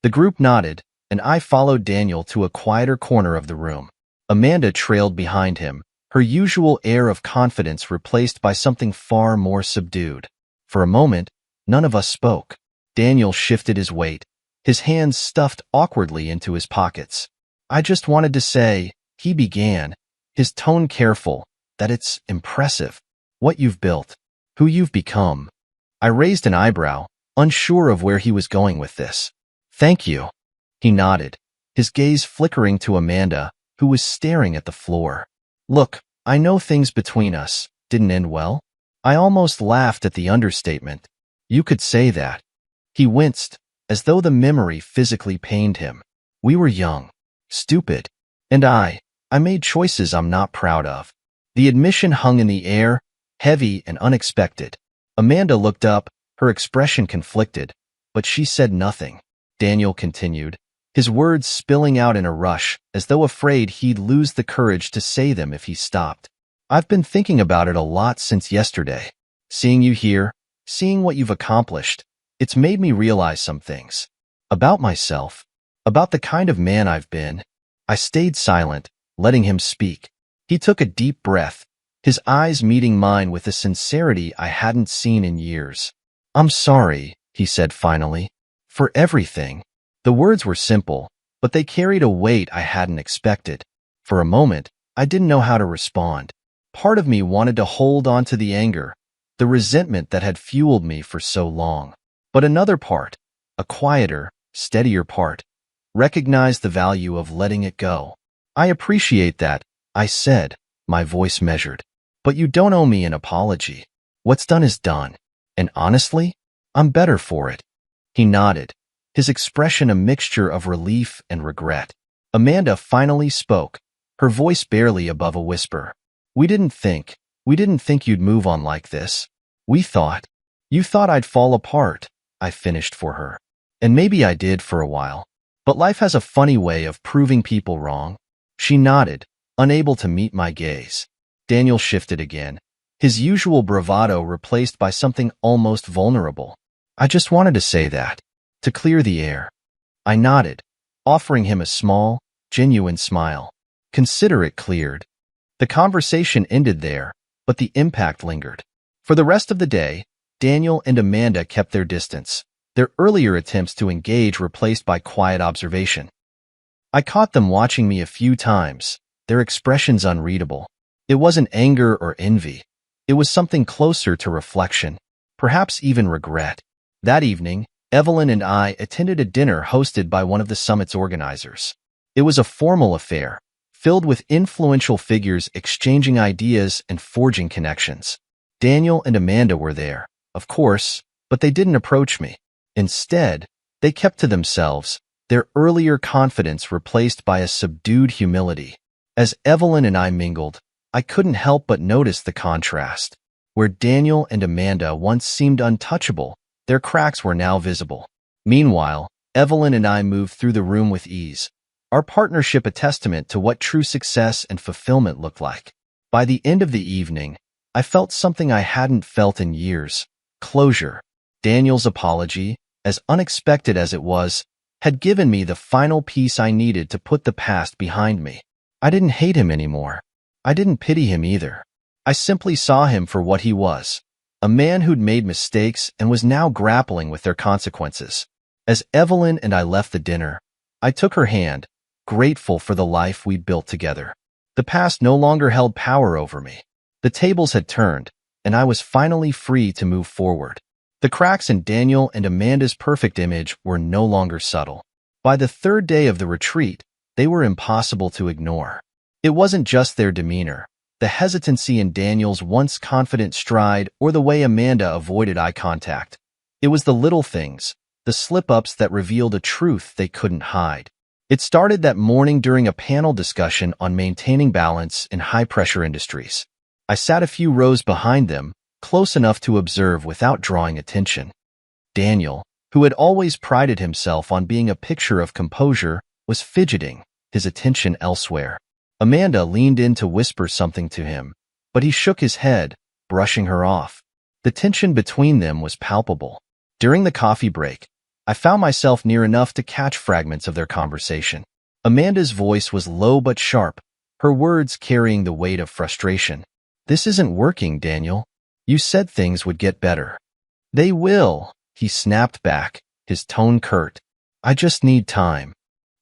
The group nodded, and I followed Daniel to a quieter corner of the room. Amanda trailed behind him, her usual air of confidence replaced by something far more subdued. For a moment, none of us spoke. Daniel shifted his weight, his hands stuffed awkwardly into his pockets. "I just wanted to say," he began, his tone careful, "that it's impressive. What you've built. Who you've become." I raised an eyebrow, unsure of where he was going with this. "Thank you." He nodded, his gaze flickering to Amanda, who was staring at the floor. "Look, I know things between us didn't end well." I almost laughed at the understatement. "You could say that." He winced, as though the memory physically pained him. "We were young, stupid, and I made choices I'm not proud of." The admission hung in the air, heavy and unexpected. Amanda looked up, her expression conflicted, but she said nothing. Daniel continued, his words spilling out in a rush, as though afraid he'd lose the courage to say them if he stopped. "I've been thinking about it a lot since yesterday. Seeing you here, seeing what you've accomplished, it's made me realize some things. About myself, about the kind of man I've been." I stayed silent, letting him speak. He took a deep breath, his eyes meeting mine with a sincerity I hadn't seen in years. "I'm sorry," he said finally, "for everything." The words were simple, but they carried a weight I hadn't expected. For a moment, I didn't know how to respond. Part of me wanted to hold on to the anger, the resentment that had fueled me for so long. But another part, a quieter, steadier part, recognized the value of letting it go. "I appreciate that," I said, my voice measured. "But you don't owe me an apology. What's done is done. And honestly, I'm better for it." He nodded, his expression a mixture of relief and regret. Amanda finally spoke, her voice barely above a whisper. We didn't think you'd move on like this. You thought I'd fall apart," I finished for her. "And maybe I did for a while. But life has a funny way of proving people wrong." She nodded, unable to meet my gaze. Daniel shifted again, his usual bravado replaced by something almost vulnerable. "I just wanted to say that, to clear the air." I nodded, offering him a small, genuine smile. "Consider it cleared." The conversation ended there, but the impact lingered. For the rest of the day, Daniel and Amanda kept their distance, their earlier attempts to engage replaced by quiet observation. I caught them watching me a few times, their expressions unreadable. It wasn't anger or envy. It was something closer to reflection, perhaps even regret. That evening, Evelyn and I attended a dinner hosted by one of the summit's organizers. It was a formal affair, filled with influential figures exchanging ideas and forging connections. Daniel and Amanda were there, of course, but they didn't approach me. Instead, they kept to themselves, their earlier confidence replaced by a subdued humility. As Evelyn and I mingled, I couldn't help but notice the contrast. Where Daniel and Amanda once seemed untouchable, their cracks were now visible. Meanwhile, Evelyn and I moved through the room with ease, our partnership a testament to what true success and fulfillment looked like. By the end of the evening, I felt something I hadn't felt in years: closure. Daniel's apology, as unexpected as it was, had given me the final piece I needed to put the past behind me. I didn't hate him anymore. I didn't pity him either. I simply saw him for what he was, a man who'd made mistakes and was now grappling with their consequences. As Evelyn and I left the dinner, I took her hand, grateful for the life we'd built together. The past no longer held power over me. The tables had turned, and I was finally free to move forward. The cracks in Daniel and Amanda's perfect image were no longer subtle. By the third day of the retreat, they were impossible to ignore. It wasn't just their demeanor, the hesitancy in Daniel's once confident stride, or the way Amanda avoided eye contact. It was the little things, the slip-ups that revealed a truth they couldn't hide. It started that morning during a panel discussion on maintaining balance in high-pressure industries. I sat a few rows behind them, close enough to observe without drawing attention. Daniel, who had always prided himself on being a picture of composure, was fidgeting, his attention elsewhere. Amanda leaned in to whisper something to him, but he shook his head, brushing her off. The tension between them was palpable. During the coffee break, I found myself near enough to catch fragments of their conversation. Amanda's voice was low but sharp, her words carrying the weight of frustration. "This isn't working, Daniel. You said things would get better." "They will," he snapped back, his tone curt. "I just need time."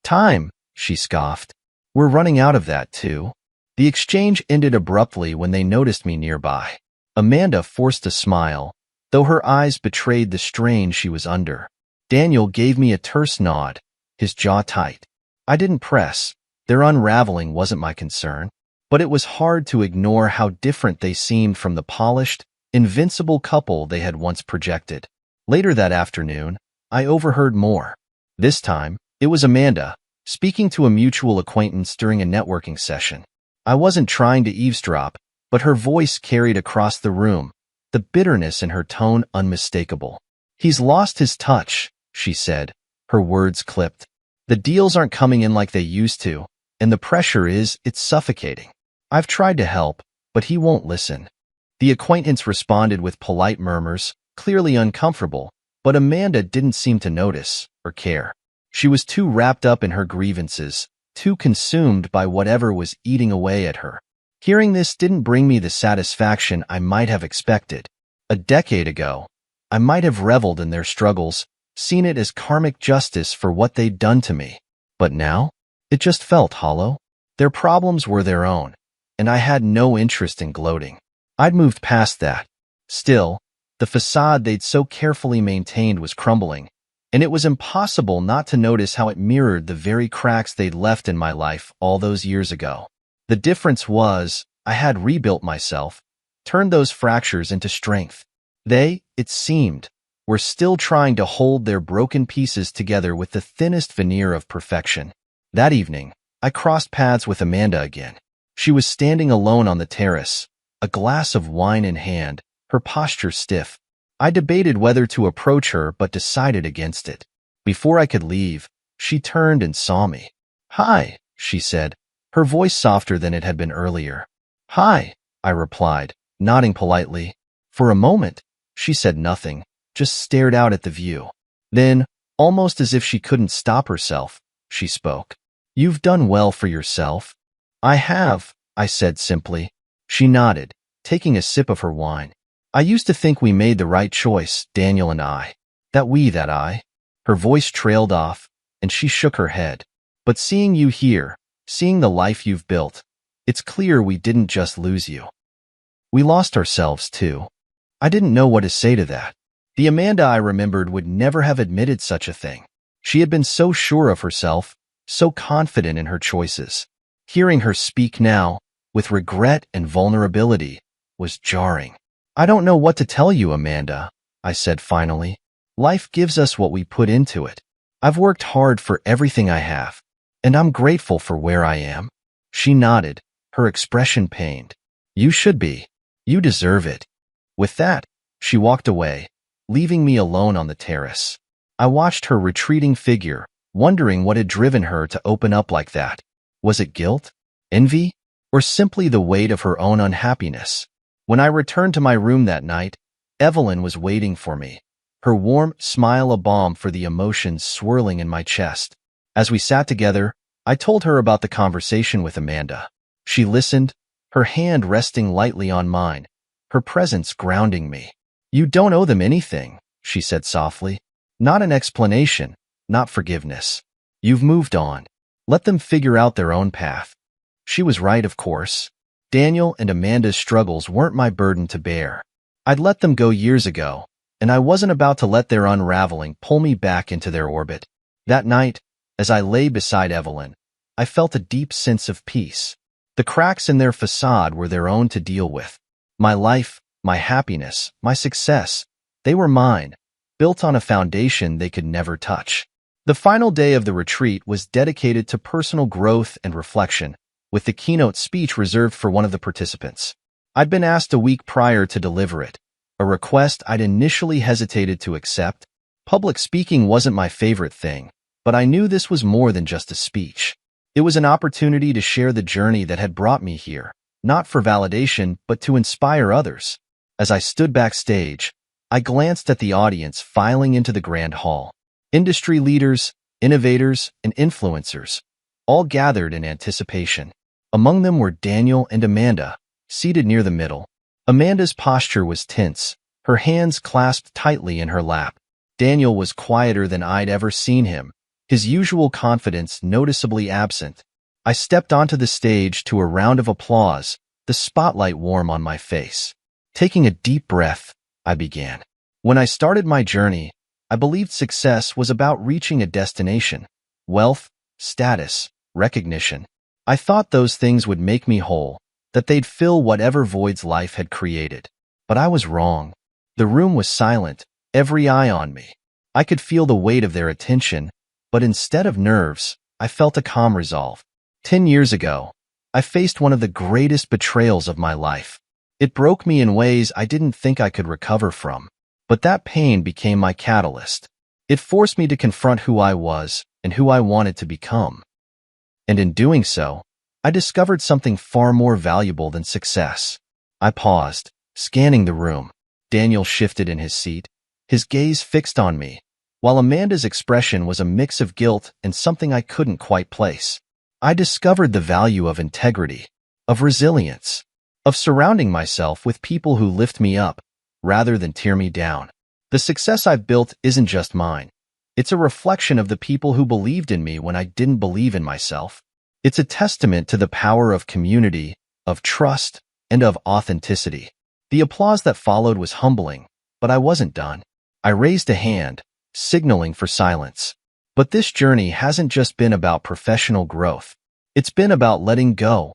"Time," she scoffed. "We're running out of that, too." The exchange ended abruptly when they noticed me nearby. Amanda forced a smile, though her eyes betrayed the strain she was under. Daniel gave me a terse nod, his jaw tight. I didn't press. Their unraveling wasn't my concern, but it was hard to ignore how different they seemed from the polished, invincible couple they had once projected. Later that afternoon, I overheard more. This time, it was Amanda, speaking to a mutual acquaintance during a networking session. I wasn't trying to eavesdrop, but her voice carried across the room, the bitterness in her tone unmistakable. "He's lost his touch," she said, her words clipped. "The deals aren't coming in like they used to, and the pressure it's suffocating. I've tried to help, but he won't listen." The acquaintance responded with polite murmurs, clearly uncomfortable, but Amanda didn't seem to notice or care. She was too wrapped up in her grievances, too consumed by whatever was eating away at her. Hearing this didn't bring me the satisfaction I might have expected. A decade ago, I might have reveled in their struggles, seen it as karmic justice for what they'd done to me. But now, it just felt hollow. Their problems were their own, and I had no interest in gloating. I'd moved past that. Still, the facade they'd so carefully maintained was crumbling, and it was impossible not to notice how it mirrored the very cracks they'd left in my life all those years ago. The difference was, I had rebuilt myself, turned those fractures into strength. They, it seemed, were still trying to hold their broken pieces together with the thinnest veneer of perfection. That evening, I crossed paths with Amanda again. She was standing alone on the terrace, a glass of wine in hand, her posture stiff. I debated whether to approach her but decided against it. Before I could leave, she turned and saw me. "Hi," she said, her voice softer than it had been earlier. "Hi," I replied, nodding politely. For a moment, she said nothing, just stared out at the view. Then, almost as if she couldn't stop herself, she spoke. "You've done well for yourself." "I have," I said simply. She nodded, taking a sip of her wine. "I used to think we made the right choice, Daniel and I. That I." Her voice trailed off, and she shook her head. "But seeing you here, seeing the life you've built, it's clear we didn't just lose you. We lost ourselves, too." I didn't know what to say to that. The Amanda I remembered would never have admitted such a thing. She had been so sure of herself, so confident in her choices. Hearing her speak now, with regret and vulnerability, was jarring. "I don't know what to tell you, Amanda," I said finally. "Life gives us what we put into it. I've worked hard for everything I have, and I'm grateful for where I am." She nodded, her expression pained. "You should be. You deserve it." With that, she walked away, leaving me alone on the terrace. I watched her retreating figure, wondering what had driven her to open up like that. Was it guilt, envy, or simply the weight of her own unhappiness? When I returned to my room that night, Evelyn was waiting for me, her warm smile a balm for the emotions swirling in my chest. As we sat together, I told her about the conversation with Amanda. She listened, her hand resting lightly on mine, her presence grounding me. "You don't owe them anything," she said softly. "Not an explanation, not forgiveness. You've moved on. Let them figure out their own path." She was right, of course. Daniel and Amanda's struggles weren't my burden to bear. I'd let them go years ago, and I wasn't about to let their unraveling pull me back into their orbit. That night, as I lay beside Evelyn, I felt a deep sense of peace. The cracks in their facade were their own to deal with. My life, my happiness, my success, they were mine, built on a foundation they could never touch. The final day of the retreat was dedicated to personal growth and reflection, with the keynote speech reserved for one of the participants. I'd been asked a week prior to deliver it, a request I'd initially hesitated to accept. Public speaking wasn't my favorite thing, but I knew this was more than just a speech. It was an opportunity to share the journey that had brought me here, not for validation, but to inspire others. As I stood backstage, I glanced at the audience filing into the grand hall. Industry leaders, innovators, and influencers, all gathered in anticipation. Among them were Daniel and Amanda, seated near the middle. Amanda's posture was tense, her hands clasped tightly in her lap. Daniel was quieter than I'd ever seen him, his usual confidence noticeably absent. I stepped onto the stage to a round of applause, the spotlight warm on my face. Taking a deep breath, I began. When I started my journey, I believed success was about reaching a destination. Wealth, status, recognition. I thought those things would make me whole, that they'd fill whatever voids life had created. But I was wrong. The room was silent, every eye on me. I could feel the weight of their attention, but instead of nerves, I felt a calm resolve. 10 years ago, I faced one of the greatest betrayals of my life. It broke me in ways I didn't think I could recover from. But that pain became my catalyst. It forced me to confront who I was and who I wanted to become. And in doing so, I discovered something far more valuable than success. I paused, scanning the room. Daniel shifted in his seat, his gaze fixed on me, while Amanda's expression was a mix of guilt and something I couldn't quite place. I discovered the value of integrity, of resilience, of surrounding myself with people who lift me up, rather than tear me down. The success I've built isn't just mine. It's a reflection of the people who believed in me when I didn't believe in myself. It's a testament to the power of community, of trust, and of authenticity. The applause that followed was humbling, but I wasn't done. I raised a hand, signaling for silence. But this journey hasn't just been about professional growth. It's been about letting go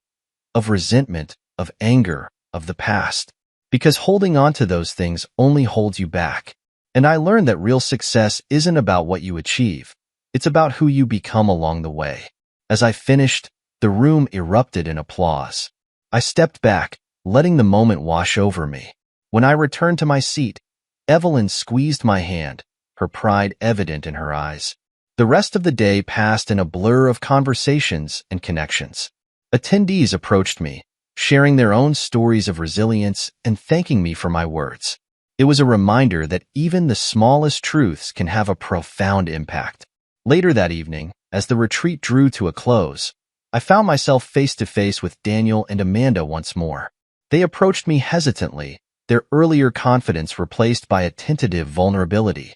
of resentment, of anger, of the past. Because holding on to those things only holds you back. And I learned that real success isn't about what you achieve. It's about who you become along the way. As I finished, the room erupted in applause. I stepped back, letting the moment wash over me. When I returned to my seat, Evelyn squeezed my hand, her pride evident in her eyes. The rest of the day passed in a blur of conversations and connections. Attendees approached me, sharing their own stories of resilience and thanking me for my words. It was a reminder that even the smallest truths can have a profound impact. Later that evening, as the retreat drew to a close, I found myself face to face with Daniel and Amanda once more. They approached me hesitantly, their earlier confidence replaced by a tentative vulnerability.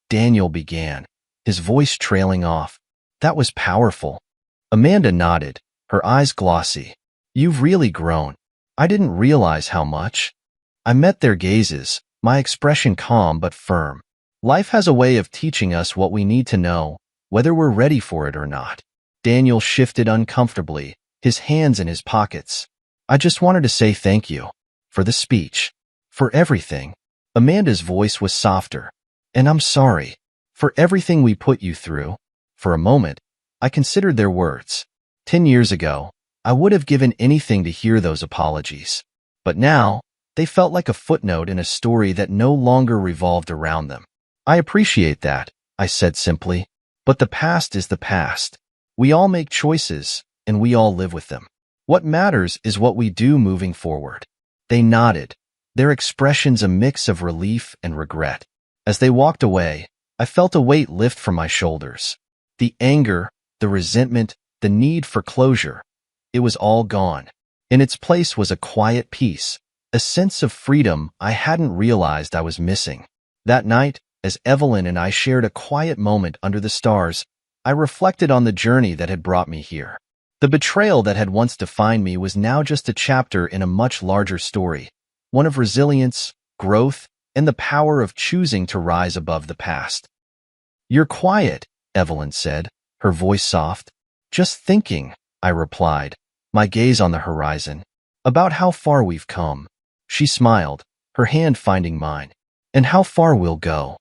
Daniel began, his voice trailing off. That was powerful. Amanda nodded, her eyes glossy. You've really grown. I didn't realize how much. I met their gazes, my expression calm but firm. Life has a way of teaching us what we need to know, whether we're ready for it or not. Daniel shifted uncomfortably, his hands in his pockets. I just wanted to say thank you. For the speech. For everything. Amanda's voice was softer. And I'm sorry. For everything we put you through. For a moment, I considered their words. 10 years ago, I would have given anything to hear those apologies. But now, they felt like a footnote in a story that no longer revolved around them. I appreciate that, I said simply. But the past is the past. We all make choices, and we all live with them. What matters is what we do moving forward. They nodded, their expressions a mix of relief and regret. As they walked away, I felt a weight lift from my shoulders. The anger, the resentment, the need for closure. It was all gone. In its place was a quiet peace, a sense of freedom I hadn't realized I was missing. That night, as Evelyn and I shared a quiet moment under the stars, I reflected on the journey that had brought me here. The betrayal that had once defined me was now just a chapter in a much larger story, one of resilience, growth, and the power of choosing to rise above the past. You're quiet, Evelyn said, her voice soft. Just thinking, I replied. my gaze on the horizon. About how far we've come. She smiled, her hand finding mine. And how far we'll go.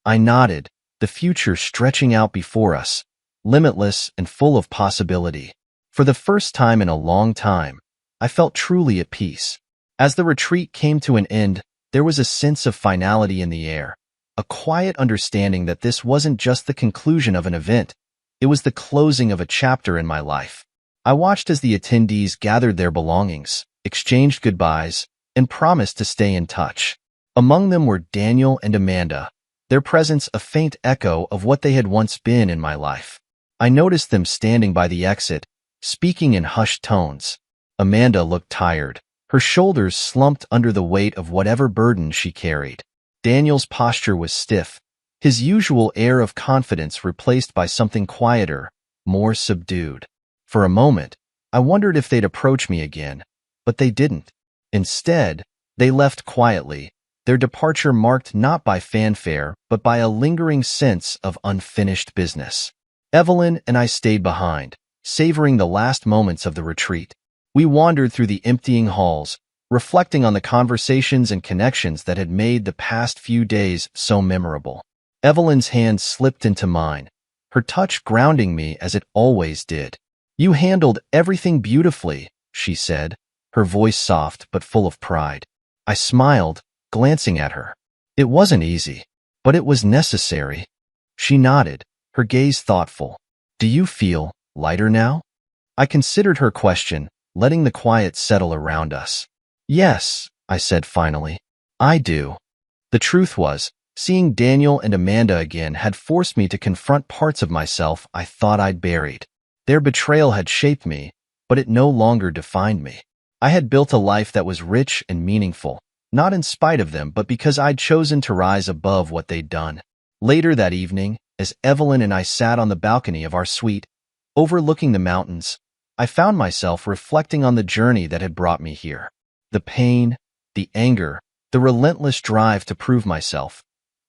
I nodded, the future stretching out before us, limitless and full of possibility. For the first time in a long time, I felt truly at peace. As the retreat came to an end, there was a sense of finality in the air, a quiet understanding that this wasn't just the conclusion of an event, it was the closing of a chapter in my life. I watched as the attendees gathered their belongings, exchanged goodbyes, and promised to stay in touch. Among them were Daniel and Amanda, their presence a faint echo of what they had once been in my life. I noticed them standing by the exit, speaking in hushed tones. Amanda looked tired, her shoulders slumped under the weight of whatever burden she carried. Daniel's posture was stiff, his usual air of confidence replaced by something quieter, more subdued. For a moment, I wondered if they'd approach me again, but they didn't. Instead, they left quietly, their departure marked not by fanfare, but by a lingering sense of unfinished business. Evelyn and I stayed behind, savoring the last moments of the retreat. We wandered through the emptying halls, reflecting on the conversations and connections that had made the past few days so memorable. Evelyn's hand slipped into mine, her touch grounding me as it always did. "You handled everything beautifully," she said, her voice soft but full of pride. I smiled, glancing at her. "It wasn't easy, but it was necessary." She nodded, her gaze thoughtful. "Do you feel lighter now?" I considered her question, letting the quiet settle around us. "Yes," I said finally. "I do." The truth was, seeing Daniel and Amanda again had forced me to confront parts of myself I thought I'd buried. Their betrayal had shaped me, but it no longer defined me. I had built a life that was rich and meaningful, not in spite of them, but because I'd chosen to rise above what they'd done. Later that evening, as Evelyn and I sat on the balcony of our suite, overlooking the mountains, I found myself reflecting on the journey that had brought me here. The pain, the anger, the relentless drive to prove myself.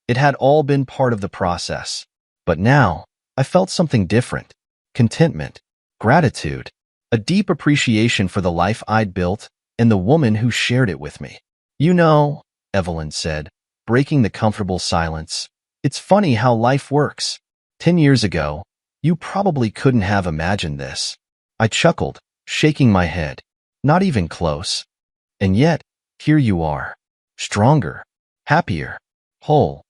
It had all been part of the process. But now, I felt something different. Contentment, gratitude, a deep appreciation for the life I'd built and the woman who shared it with me. "You know," Evelyn said, breaking the comfortable silence, "it's funny how life works. 10 years ago, you probably couldn't have imagined this." I chuckled, shaking my head. "Not even close. And yet, here you are. Stronger, happier, whole."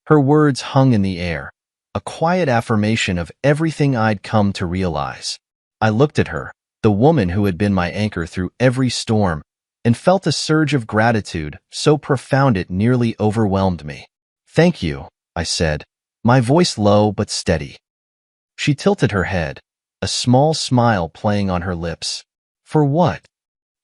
Her words hung in the air, a quiet affirmation of everything I'd come to realize. I looked at her, the woman who had been my anchor through every storm, and felt a surge of gratitude so profound it nearly overwhelmed me. "Thank you," I said, my voice low but steady. She tilted her head, a small smile playing on her lips. "For what?"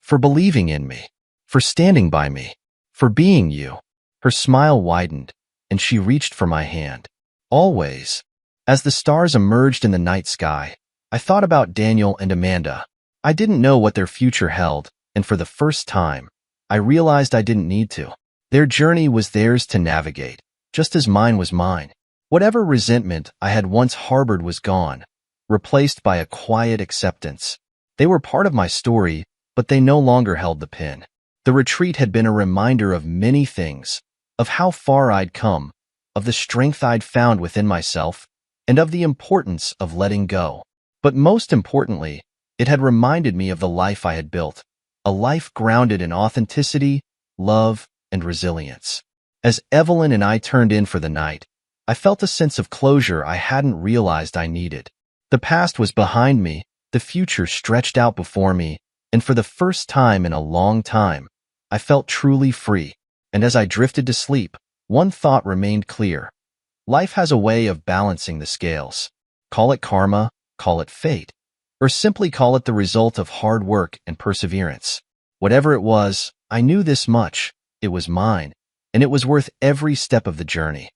"For believing in me. For standing by me. For being you." Her smile widened, and she reached for my hand. "Always." As the stars emerged in the night sky, I thought about Daniel and Amanda. I didn't know what their future held, and for the first time, I realized I didn't need to. Their journey was theirs to navigate, just as mine was mine. Whatever resentment I had once harbored was gone, replaced by a quiet acceptance. They were part of my story, but they no longer held the pen. The retreat had been a reminder of many things, of how far I'd come, of the strength I'd found within myself, and of the importance of letting go. But most importantly, it had reminded me of the life I had built, a life grounded in authenticity, love, and resilience. As Evelyn and I turned in for the night, I felt a sense of closure I hadn't realized I needed. The past was behind me, the future stretched out before me, and for the first time in a long time, I felt truly free. And as I drifted to sleep, one thought remained clear. Life has a way of balancing the scales. Call it karma, call it fate, or simply call it the result of hard work and perseverance. Whatever it was, I knew this much: it was mine, and it was worth every step of the journey.